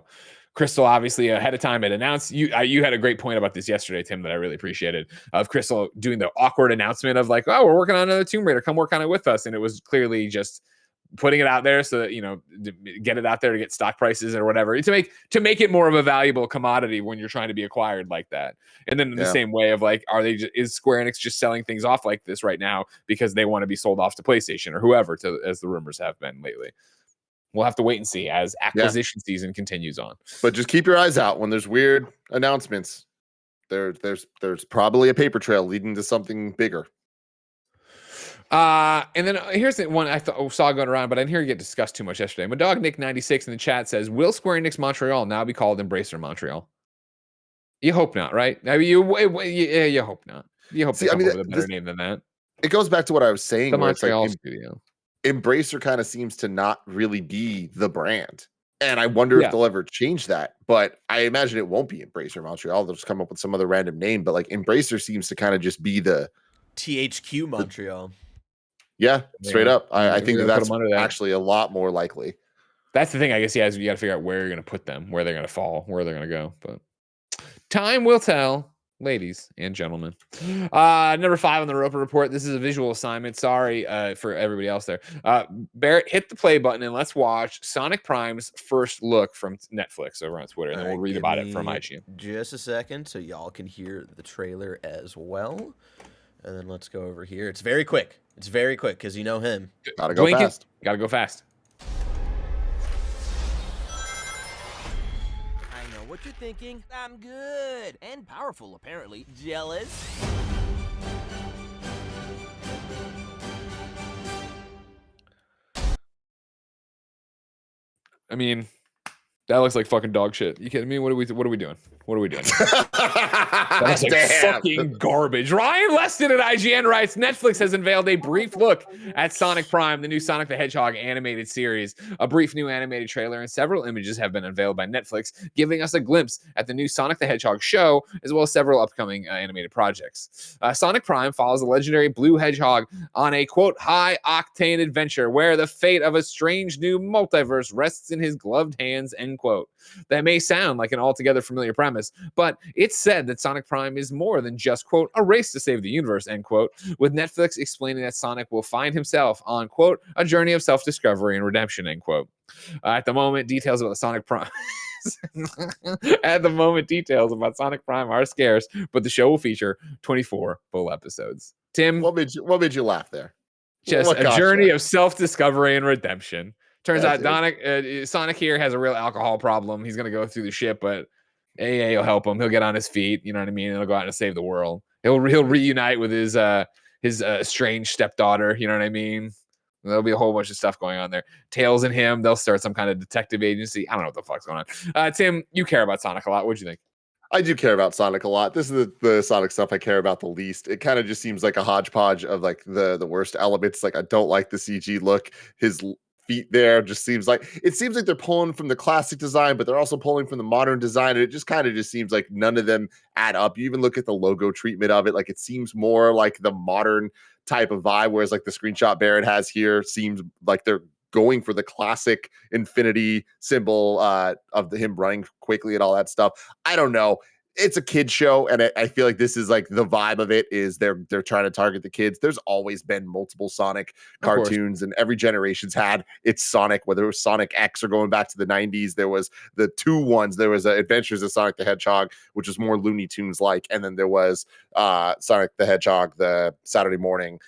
A: Crystal obviously ahead of time had announced, you had a great point about this yesterday, Tim, that I really appreciated, of Crystal doing the awkward announcement of like, oh, we're working on another Tomb Raider, come work on it with us. And it was clearly just putting it out there so that, get it out there to get stock prices or whatever, to make it more of a valuable commodity when you're trying to be acquired like that. And then in the same way of like, is Square Enix just selling things off like this right now because they want to be sold off to PlayStation or whoever, as the rumors have been lately? we'll have to wait and see as acquisition season continues on.
B: But just keep your eyes out when there's weird announcements. There's probably a paper trail leading to something bigger.
A: And then here's the one I saw going around, but I didn't hear it get discussed too much yesterday. My dog Nick96 in the chat says, "Will Square Enix Montreal now be called Embracer Montreal?" You hope not, right? I mean, you hope not. You hope they come up with a better name than that.
B: It goes back to what I was saying,
A: The
B: where
A: Montreal
B: it's like
A: studio.
B: Embracer kind of seems to not really be the brand. And I wonder if they'll ever change that. But I imagine it won't be Embracer Montreal. They'll just come up with some other random name. But like Embracer seems to kind of just be the
C: THQ Montreal.
B: Straight up. I think that's
A: that.
B: actually a lot more likely.
A: That's the thing, I guess. Is you got to figure out where you're going to put them, where they're going to fall, where they're going to go. But time will tell. Ladies and gentlemen. Number 5 on the Roper Report. This is a visual assignment. Sorry for everybody else there. Barrett, hit the play button and let's watch Sonic Prime's first look from Netflix over on Twitter, and then we'll read about it from IGN.
C: Just a second so y'all can hear the trailer as well. And then let's go over here. It's very quick. It's very quick because you know him.
B: Gotta go fast.
A: Gotta go fast.
E: What you're thinking? I'm good and powerful, apparently. Jealous?
A: I mean, that looks like fucking dog shit. You kidding me? What are we doing? What are we doing? That's like fucking garbage. Ryan Leston at IGN writes, Netflix has unveiled a brief look at Sonic Prime, the new Sonic the Hedgehog animated series. A brief new animated trailer and several images have been unveiled by Netflix, giving us a glimpse at the new Sonic the Hedgehog show, as well as several upcoming animated projects. Sonic Prime follows a legendary blue hedgehog on a, quote, high-octane adventure where the fate of a strange new multiverse rests in his gloved hands, end quote. That may sound like an altogether familiar premise, but it's said that Sonic Prime is more than just, quote, a race to save the universe, end quote, with Netflix explaining that Sonic will find himself on, quote, a journey of self-discovery and redemption, end quote. At the moment, details about the Sonic Prime... At the moment, details about Sonic Prime are scarce, but the show will feature 24 full episodes. Tim,
B: What made you laugh there?
A: Just a journey of self-discovery and redemption. Turns out Sonic here has a real alcohol problem. He's going to go through the ship, but AA will help him. He'll get on his feet. You know what I mean? And he'll go out and save the world. He'll reunite with his estranged stepdaughter. You know what I mean? There'll be a whole bunch of stuff going on there. Tails and him, they'll start some kind of detective agency. I don't know what the fuck's going on. Tim, you care about Sonic a lot. What'd you think?
B: I do care about Sonic a lot. This is the Sonic stuff I care about the least. It kind of just seems like a hodgepodge of like the worst elements. Like I don't like the CG look. His feet there just seems like they're pulling from the classic design, but they're also pulling from the modern design. And it just kind of just seems like none of them add up. You even look at the logo treatment of it. Like it seems more like the modern type of vibe, whereas like the screenshot Barrett has here seems like they're going for the classic infinity symbol of him running quickly and all that stuff. I don't know. It's a kid show, and I feel like this is like the vibe of it is they're trying to target the kids. There's always been multiple Sonic cartoons, and every generation's had its Sonic, whether it was Sonic X or going back to the 90s. There was the two ones. There was Adventures of Sonic the Hedgehog, which was more Looney Tunes like, and then there was Sonic the Hedgehog, the Saturday morning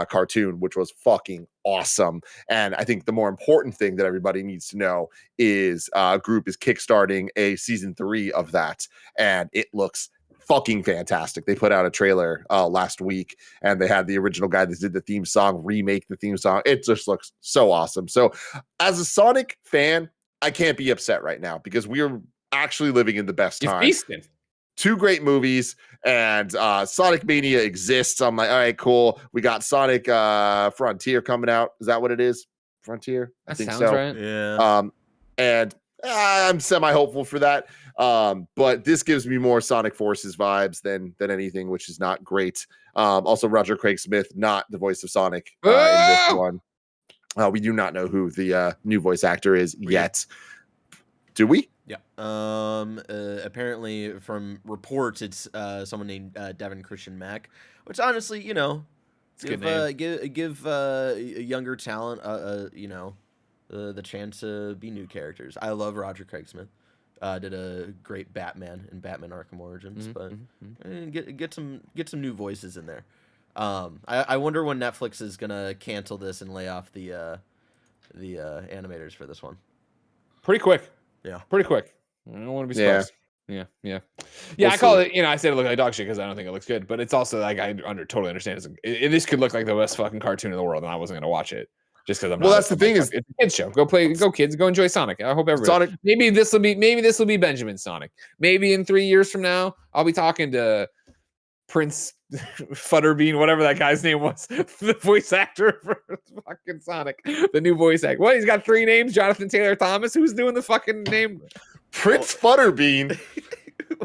B: cartoon, which was fucking awesome. And I think the more important thing that everybody needs to know is group is kickstarting a season 3 of that, and it looks fucking fantastic. They put out a trailer last week, and they had the original guy that did the theme song remake the theme song. It just looks so awesome. So as a Sonic fan, I can't be upset right now because we are actually living in the best time.
A: Feasting.
B: 2 great movies, and Sonic Mania exists. I'm like, all right, cool. We got Sonic Frontier coming out. Is that what it is? Frontier? I think
A: sounds
B: so.
A: Right.
C: Yeah.
B: And I'm semi-hopeful for that. But this gives me more Sonic Forces vibes than anything, which is not great. Also, Roger Craig Smith, not the voice of Sonic in this one. We do not know who the new voice actor is yet. Do we?
C: Yeah. Apparently, from reports, it's someone named Devin Christian Mack, which honestly, you know, give younger talent, the chance to be new characters. I love Roger Craig Smith. Did a great Batman in Batman Arkham Origins, but get some new voices in there. I wonder when Netflix is gonna cancel this and lay off the animators for this one.
A: Pretty quick.
C: Yeah.
A: Pretty quick. I don't want to be
B: Yeah.
A: surprised. Yeah.
B: We'll
A: I call
B: see.
A: it. I said it looked like dog shit because I don't think it looks good. But it's also like I totally understand. This could look like the best fucking cartoon in the world, and I wasn't gonna watch it just because I'm.
B: Well,
A: not
B: that's the thing is,
A: it's a kids show. Go kids. Go enjoy Sonic. I hope everybody.
B: Sonic.
A: Maybe this will be Benjamin's Sonic. Maybe in 3 years from now, I'll be talking to Prince Futterbean, whatever that guy's name was, the voice actor for fucking Sonic, the new voice actor. What? He's got 3 names. Jonathan Taylor Thomas. Who's doing the fucking name?
B: Prince Futterbean.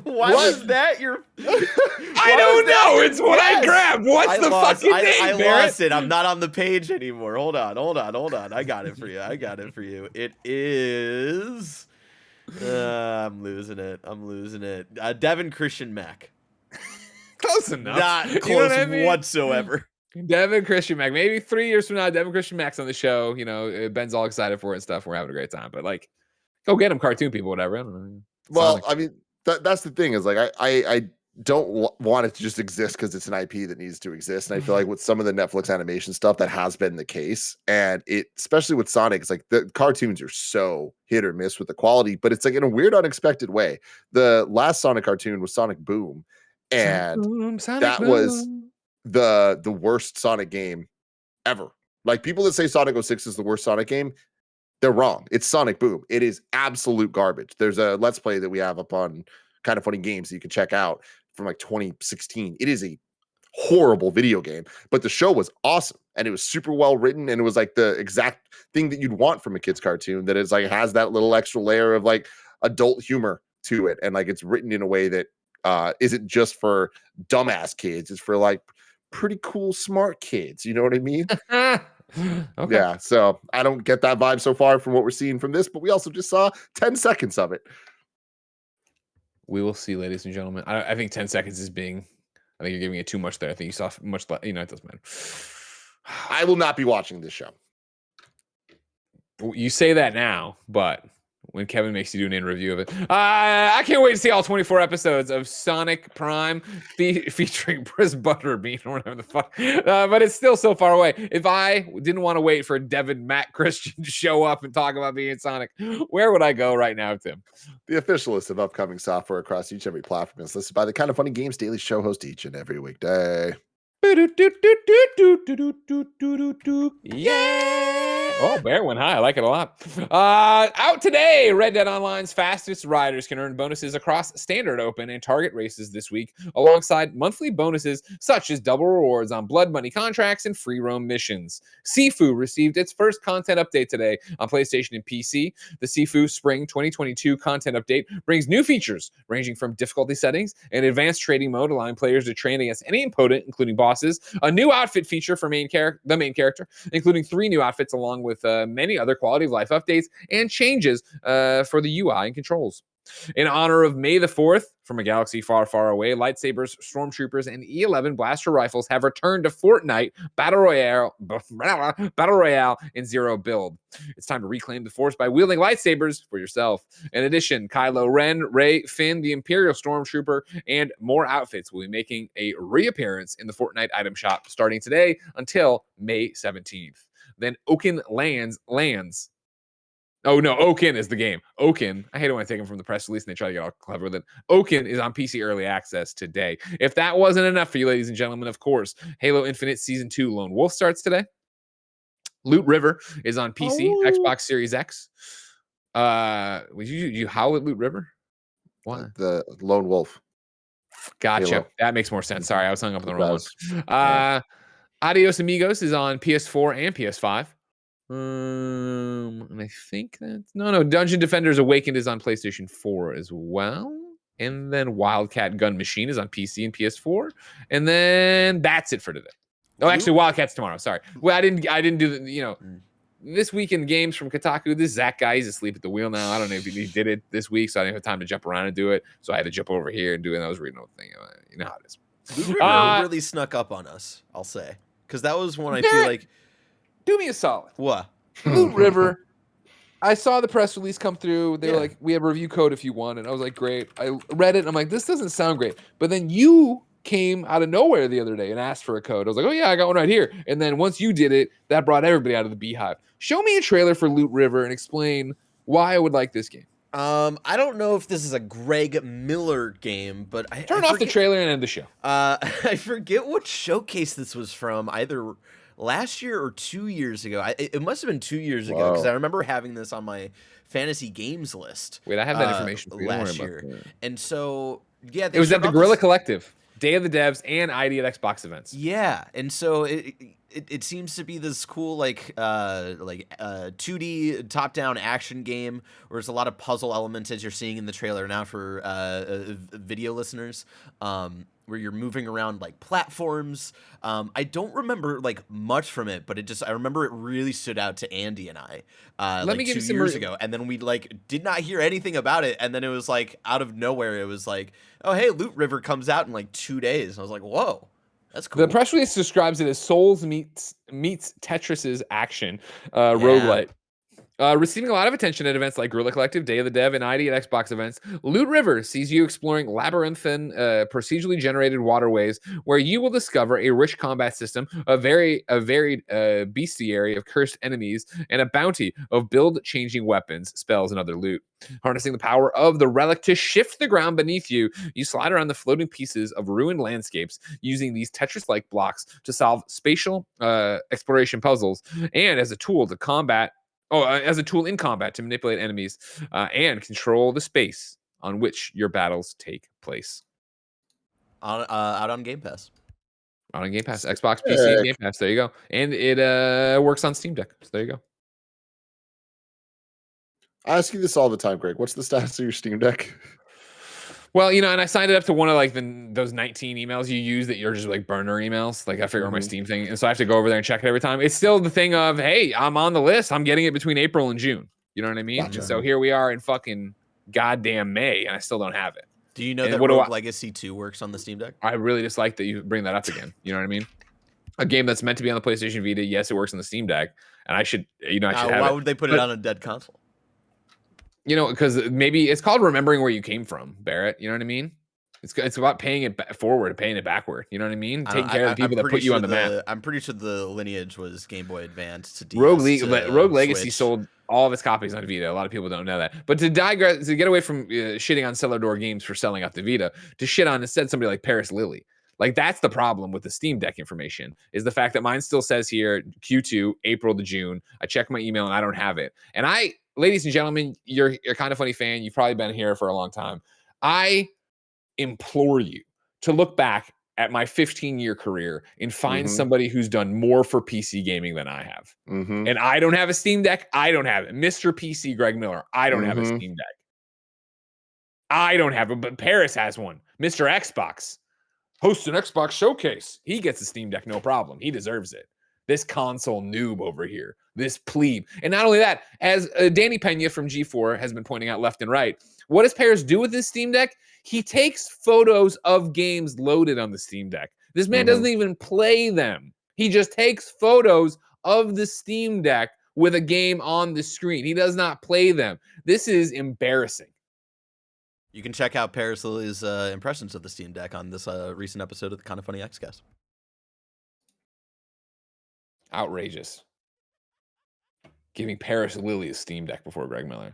C: Why was that your?
A: I don't know. It's what I grabbed. What's the fucking name?
C: I
A: Barrett?
C: lost it. I'm not on the page anymore. Hold on. I got it for you. It is. I'm losing it. Devin Christian Mack.
A: Close enough.
C: Not close whatsoever.
A: Devin Christian Mack. Maybe 3 years from now, Devin Christian Mack's on the show. Ben's all excited for it and stuff. We're having a great time. But like, go get him, cartoon people, whatever. I don't know.
B: Well,
A: Sonic.
B: I mean, that's the thing is like I don't want it to just exist because it's an IP that needs to exist. And I feel like with some of the Netflix animation stuff, that has been the case. And especially with Sonic, it's like the cartoons are so hit or miss with the quality, but it's like in a weird, unexpected way. The last Sonic cartoon was Sonic Boom, and that was the worst Sonic game ever. Like people that say Sonic 06 is the worst Sonic game, they're wrong. It's Sonic Boom. It is absolute garbage. There's a Let's Play that we have up on Kinda Funny Games that you can check out from like 2016. It is a horrible video game, but the show was awesome and it was super well written, and it was like the exact thing that you'd want from a kid's cartoon, that is like has that little extra layer of like adult humor to it, and like it's written in a way that isn't just for dumbass kids. It's for like pretty cool smart kids. You know what I mean?
A: Okay.
B: Yeah, so I don't get that vibe so far from what we're seeing from this, but we also just saw 10 seconds of it.
A: We will see, ladies and gentlemen. I think 10 seconds is being. I think you're giving it too much there. I think you saw much. It doesn't matter.
B: I will not be watching this show.
A: You say that now, but when Kevin makes you do an review of it, I can't wait to see all 24 episodes of Sonic Prime featuring Prince Butterbean or whatever the fuck. But it's still so far away. If I didn't want to wait for Devin Matt Christian to show up and talk about being Sonic, where would I go right now, Tim?
B: The official list of upcoming software across each and every platform is listed by the Kinda Funny Games daily show host each and every weekday.
A: Yeah. Oh, Bear went high. I like it a lot. Out today, Red Dead Online's fastest riders can earn bonuses across standard open and target races this week, alongside monthly bonuses such as double rewards on blood money contracts and free roam missions. Sifu received its first content update today on PlayStation and PC. The Sifu Spring 2022 content update brings new features ranging from difficulty settings and advanced trading mode, allowing players to train against any opponent, including bosses, a new outfit feature for the main character, including 3 new outfits, along with many other quality of life updates and changes for the UI and controls. In honor of May the 4th, from a galaxy far, far away, lightsabers, stormtroopers, and E11 blaster rifles have returned to Fortnite Battle Royale in Zero build. It's time to reclaim the Force by wielding lightsabers for yourself. In addition, Kylo Ren, Rey, Finn, the Imperial Stormtrooper, and more outfits will be making a reappearance in the Fortnite item shop starting today until May 17th. Then Oaken lands. Oh, no, Oaken is the game. Oaken, I hate it when I take them from the press release and they try to get all clever with it. Oaken is on PC Early Access today. If that wasn't enough for you, ladies and gentlemen, of course, Halo Infinite Season 2 Lone Wolf starts today. Loot River is on PC, Xbox Series X. Would you howl at Loot River? Why?
B: The Lone Wolf.
A: Gotcha.
B: Halo.
A: That makes more sense. Sorry, I was hung up on the
B: It
A: wrong
B: does.
A: one.
B: Yeah.
A: Adios Amigos is on PS4 and PS5. And I think that's no. Dungeon Defenders Awakened is on PlayStation 4 as well. And then Wildcat Gun Machine is on PC and PS4. And then that's it for today. Oh, actually, Wildcat's tomorrow. Sorry. Well, I didn't do the, this weekend games from Kotaku. This Zach guy, he's asleep at the wheel now. I don't know if he did it this week, so I didn't have time to jump around and do it. So I had to jump over here and do it. And I was reading the whole thing. You know how it is.
C: Blue River really snuck up on us, I'll say. Because that was one I feel like.
A: Do me a solid.
C: What?
A: Loot River. I saw the press release come through. They were like, we have a review code if you want. And I was like, great. I read it. And I'm like, this doesn't sound great. But then you came out of nowhere the other day and asked for a code. I was like, oh yeah, I got one right here. And then once you did it, that brought everybody out of the beehive. Show me a trailer for Loot River and explain why I would like this game.
C: I don't know if this is a Greg Miller game, but
A: Turn off the trailer and end the show.
C: I forget what showcase this was from, either last year or 2 years ago. It must have been 2 years ago, because I remember having this on my fantasy games list.
A: Wait, I have that information for you.
C: Last year. And so, yeah.
A: It was at the Guerrilla Collective, Day of the Devs, and ID at Xbox events.
C: Yeah, and so it seems to be this cool, like 2D top-down action game where there's a lot of puzzle elements, as you're seeing in the trailer now for video listeners, where you're moving around like platforms. I don't remember like much from it, but I remember it really stood out to Andy and I
A: Let me give
C: 2
A: you some
C: years ago, and then we like did not hear anything about it, and then it was like out of nowhere, it was like, oh hey, Loot River comes out in like 2 days, and I was like, whoa. That's cool.
A: The press release describes it as Souls meets Tetris's action roguelite. Receiving a lot of attention at events like Guerrilla Collective, Day of the Dev, and ID at Xbox events, Loot River sees you exploring labyrinthine, procedurally generated waterways where you will discover a rich combat system, a varied bestiary of cursed enemies, and a bounty of build-changing weapons, spells, and other loot. Harnessing the power of the relic to shift the ground beneath you, you slide around the floating pieces of ruined landscapes using these Tetris-like blocks to solve spatial exploration puzzles, and as a tool in combat to manipulate enemies and control the space on which your battles take place.
C: Out on Game Pass.
A: Out on Game Pass, Xbox, PC, and Game Pass. There you go. And it works on Steam Deck. So there you go.
B: I ask you this all the time, Greg. What's the status of your Steam Deck?
A: Well, and I signed it up to one of like those 19 emails you use that you're just like burner emails. Like I figure out my Steam thing. And so I have to go over there and check it every time. It's still the thing of, hey, I'm on the list. I'm getting it between April and June. You know what I mean?
B: Gotcha.
A: And so here we are in fucking goddamn May, and I still don't have it.
C: Do you know that Rogue Legacy 2 works on the Steam Deck?
A: I really just like that you bring that up again. You know what I mean? A game that's meant to be on the PlayStation Vita. Yes, it works on the Steam Deck. And I should have
C: why would they put it on a dead console?
A: Because maybe it's called remembering where you came from, Barrett. You know what I mean? It's about paying it forward and paying it backward. You know what I mean? Taking care of the people that put you on the map.
C: I'm pretty sure the lineage was Game Boy Advance to DS
A: Rogue Legacy
C: Switch.
A: sold all of its copies on Vita. A lot of people don't know that. But to get away from shitting on Cellar Door Games for selling out the Vita, to shit on instead somebody like Paris Lily. Like that's the problem with the Steam Deck information, is the fact that mine still says here Q2, April to June. I check my email and I don't have it. And ladies and gentlemen, you're a Kinda Funny fan. You've probably been here for a long time. I implore you to look back at my 15-year career and find somebody who's done more for PC gaming than I have. And I don't have a Steam Deck. I don't have it. Mr. PC Greg Miller, I don't have a Steam Deck. I don't have it, but Paris has one. Mr. Xbox hosts an Xbox showcase. He gets a Steam Deck, no problem. He deserves it. This console noob over here, this plebe. And not only that, as Danny Pena from G4 has been pointing out left and right, what does Paris do with his Steam Deck? He takes photos of games loaded on the Steam Deck. This man doesn't even play them. He just takes photos of the Steam Deck with a game on the screen. He does not play them. This is embarrassing.
C: You can check out Paris Lily's impressions of the Steam Deck on this recent episode of the Kinda Funny Xcast.
A: Outrageous. Giving Paris Lily a Steam Deck before Greg Miller.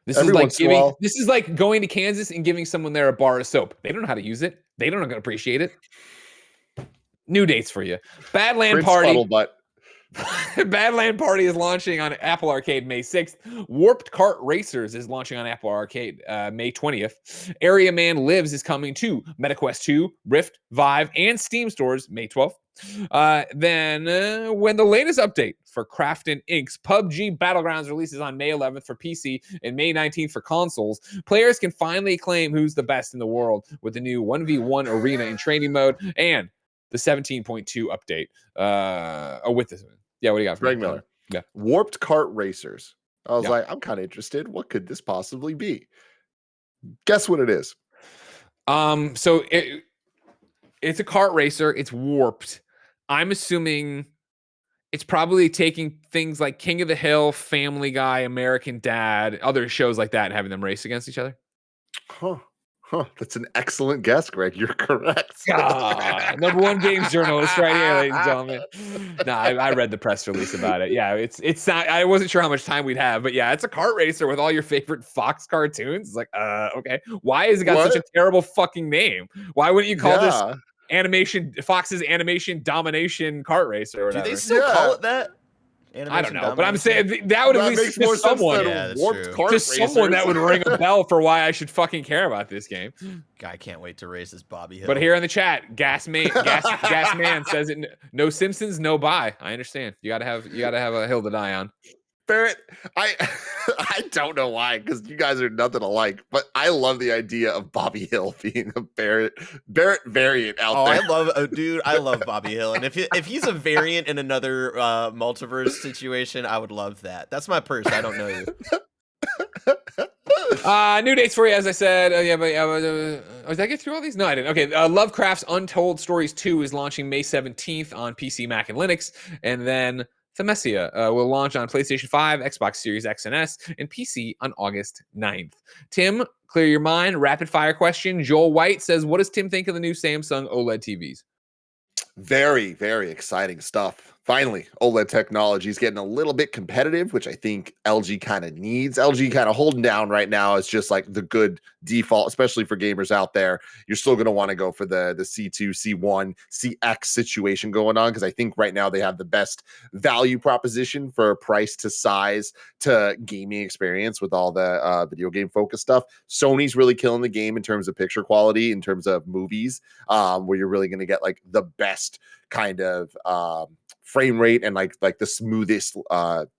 A: This is like going to Kansas and giving someone there a bar of soap. They don't know how to use it. They don't know how to appreciate it. New dates for you. Badland Party. Badland Party is launching on Apple Arcade May 6th. Warped Kart Racers is launching on Apple Arcade May 20th. Area Man Lives is coming to MetaQuest 2, Rift, Vive, and Steam stores May 12th. Then when the latest update for Krafton Inc.'s PUBG Battlegrounds releases on May 11th for PC and May 19th for consoles, players can finally claim who's the best in the world with the new 1v1 arena in training mode and the 17.2 update. With this one. Yeah, what do you got for
B: Greg Miller?
A: Yeah.
B: Warped Kart Racers. I was like, I'm kind of interested. What could this possibly be? Guess what it is.
A: So it's a kart racer. It's warped. I'm assuming it's probably taking things like King of the Hill, Family Guy, American Dad, other shows like that, and having them race against each other.
B: Huh, that's an excellent guess, Greg. You're correct.
A: Number one games journalist right here, ladies and gentlemen. No, I read the press release about it. Yeah, it's not. I wasn't sure how much time we'd have, but yeah, it's a kart racer with all your favorite Fox cartoons. It's like, okay, why has it got such a terrible fucking name? Why wouldn't you call this Fox's animation domination kart racer or whatever?
C: Do they still call it that?
A: I don't know, but I'm saying that would at least
B: makes more
A: someone,
B: sense than warped kart
A: just someone that would ring a bell for why I should fucking care about this game.
C: Guy can't wait to race his Bobby Hill.
A: But here in the chat, Gas Man says it. No Simpsons, no bye. I understand. You gotta have a hill to die on.
B: Barrett, I don't know why, because you guys are nothing alike, but I love the idea of Bobby Hill being a Barrett variant out there.
C: I love Bobby Hill, and if he's a variant in another multiverse situation, I would love that. That's my purse. I don't know you.
A: New dates for you, as I said. Did I get through all these? No, I didn't. Okay, Lovecraft's Untold Stories 2 is launching May 17th on PC, Mac, and Linux, and then Themesia will launch on PlayStation 5, Xbox Series X and S, and PC on August 9th. Tim, clear your mind. Rapid fire question. Joel White says, what does Tim think of the new Samsung OLED TVs?
B: Very, very exciting stuff. Finally, OLED technology is getting a little bit competitive, which I think LG kind of needs. LG kind of holding down right now is just like the good default, especially for gamers out there. You're still going to want to go for the C2, C1, CX situation going on, because I think right now they have the best value proposition for price to size to gaming experience with all the video game focused stuff. Sony's really killing the game in terms of picture quality, in terms of movies, where you're really going to get like the best kind of frame rate and like the smoothest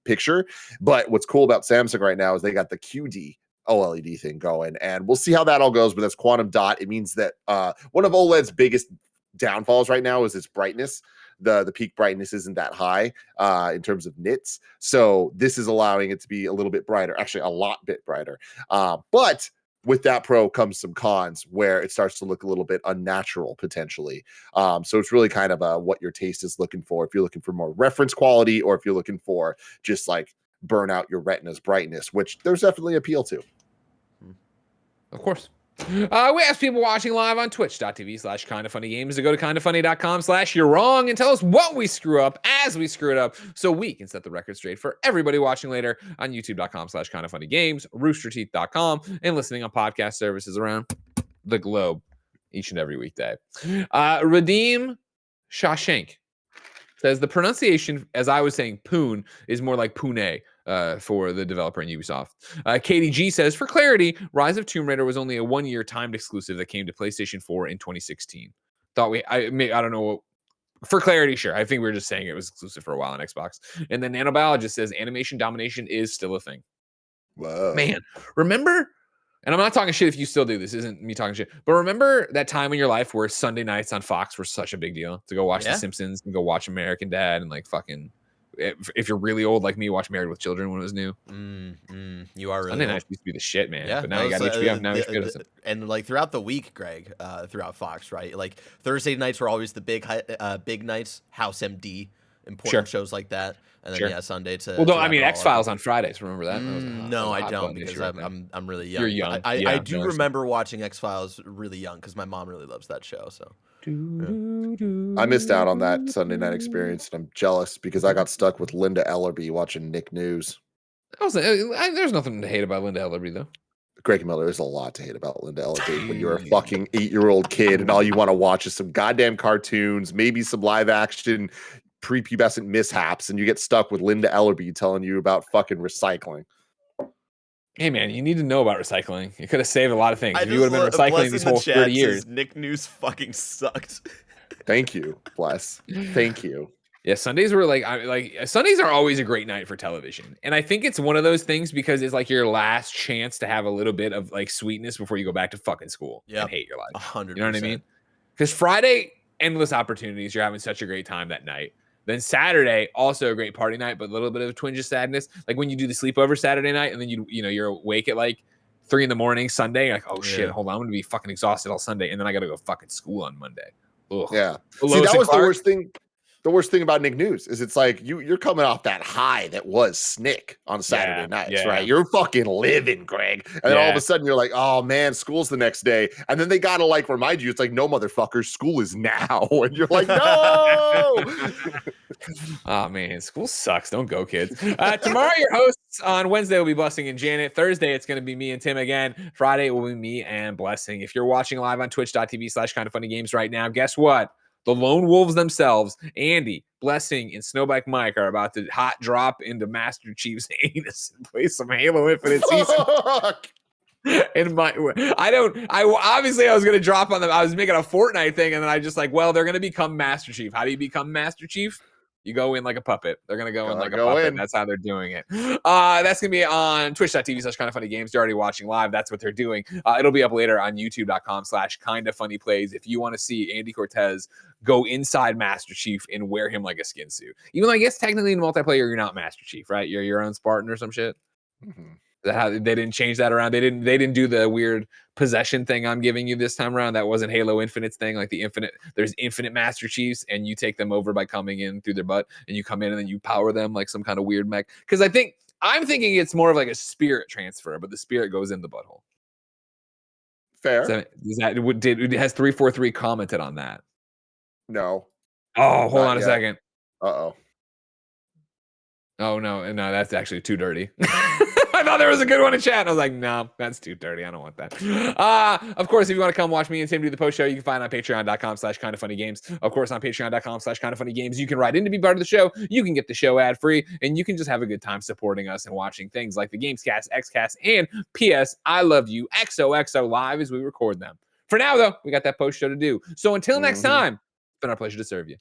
B: picture. But what's cool about Samsung right now is they got the QD OLED thing going, and we'll see how that all goes. But that's quantum dot. It means that one of OLED's biggest downfalls right now is its brightness. The peak brightness isn't that high in terms of nits, so this is allowing it to be a little bit brighter, actually a lot bit brighter. But with that pro comes some cons where it starts to look a little bit unnatural potentially. So it's really kind of what your taste is looking for. If you're looking for more reference quality, or if you're looking for just like burn out your retina's brightness, which there's definitely appeal to.
A: Of course. We ask people watching live on twitch.tv/kindafunnygames to go to kindafunny.com/you're wrong and tell us what we screw up as we screw it up, so we can set the record straight for everybody watching later on youtube.com/kindafunnygames, roosterteeth.com, and listening on podcast services around the globe each and every weekday. Redeem Shawshank says the pronunciation, as I was saying, Poon, is more like Pune for the developer in Ubisoft. KDG says, for clarity, Rise of Tomb Raider was only a one-year timed exclusive that came to PlayStation 4 in 2016. I don't know. For clarity, sure. I think we were just saying it was exclusive for a while on Xbox. And then Nanobiologist says animation domination is still a thing.
B: Whoa.
A: Man, remember? And I'm not talking shit if you still do. This isn't me talking shit. But remember that time in your life where Sunday nights on Fox were such a big deal to go watch The Simpsons and go watch American Dad and like fucking, if you're really old like me, watch Married with Children when it was new.
C: You are really
A: Sunday
C: old.
A: nights used to be the shit, man.
C: Yeah,
A: but now you got HBO. Now HBO does it.
C: And like throughout the week, Greg, throughout Fox, right? Like Thursday nights were always the big nights. House MD, important shows like that. And then Sunday to.
A: Well, no, I mean X-Files on Fridays. Remember that?
C: No, I don't, because I'm really young.
A: You're young.
C: I do remember watching X-Files really young because my mom really loves that show. So
B: I missed out on that Sunday night experience, and I'm jealous because I got stuck with Linda Ellerby watching Nick News.
A: There's nothing to hate about Linda Ellerby though.
B: Greg Miller, there's a lot to hate about Linda Ellerby when you're a fucking 8-year-old kid and all you want to watch is some goddamn cartoons, maybe some live action prepubescent mishaps, and you get stuck with Linda Ellerby telling you about fucking recycling.
A: Hey man, you need to know about recycling. You could have saved a lot of things. If you would have been recycling these whole 30 years.
C: Nick News fucking sucked.
B: Thank you, Bless. Thank you.
A: Yeah, Sundays were Sundays are always a great night for television. And I think it's one of those things because it's like your last chance to have a little bit of like sweetness before you go back to fucking school and hate your life.
C: 100%.
A: You know what I mean? Because Friday, endless opportunities. You're having such a great time that night. Then Saturday, also a great party night, but a little bit of a twinge of sadness. Like when you do the sleepover Saturday night and then you're awake at like 3 a.m. Sunday, you're like, oh shit, hold on, I'm gonna be fucking exhausted all Sunday, and then I gotta go fucking school on Monday. Ugh.
B: Yeah. See, that was the worst thing. the worst thing about Nick News is it's like you're coming off that high that was Snick on Saturday nights, right? You're fucking living, Greg. And then all of a sudden you're like, oh man, school's the next day. And then they gotta like remind you, it's like, no, motherfucker, school is now. And you're like, no.
A: Oh man, school sucks. Don't go, kids. Tomorrow, your hosts on Wednesday will be Blessing and Janet. Thursday, it's going to be me and Tim again. Friday, it will be me and Blessing. If you're watching live on twitch.tv/kindafunnygames right now, guess what? The Lone Wolves themselves, Andy, Blessing, and Snowbike Mike are about to hot drop into Master Chief's anus and play some Halo Infinite season. In my, I obviously I was gonna drop on them. I was making a Fortnite thing, and then I just like, well, they're gonna become Master Chief. How do you become Master Chief? You go in like a puppet. They're gonna go in like a puppet. That's how they're doing it. That's gonna be on twitch.tv/kindafunnygames. You're already watching live. That's what they're doing. It'll be up later on youtube.com/kindafunnyplays. If you want to see Andy Cortez go inside Master Chief and wear him like a skin suit. Even though I guess technically in multiplayer, you're not Master Chief, right? You're your own Spartan or some shit. Mm-hmm. That how they didn't change that around. They didn't do the weird possession thing I'm giving you this time around. That wasn't Halo Infinite's thing. Like there's infinite Master Chiefs, and you take them over by coming in through their butt, and you come in and then you power them like some kind of weird mech. Because I'm thinking it's more of like a spirit transfer, but the spirit goes in the butthole.
B: Fair.
A: Has 343 commented on that?
B: No.
A: Oh, hold on a second.
B: Uh-oh.
A: Oh no, that's actually too dirty. I thought there was a good one in chat. And I was like, no, that's too dirty. I don't want that. Of course, if you want to come watch me and Tim do the post show, you can find it on patreon.com/kindafunnygames. Of course, on patreon.com/kindafunnygames, you can write in to be part of the show. You can get the show ad free, and you can just have a good time supporting us and watching things like the Gamescast, Xcast, and PS I Love You XOXO live as we record them. For now, though, we got that post show to do. So until next time, it's been our pleasure to serve you.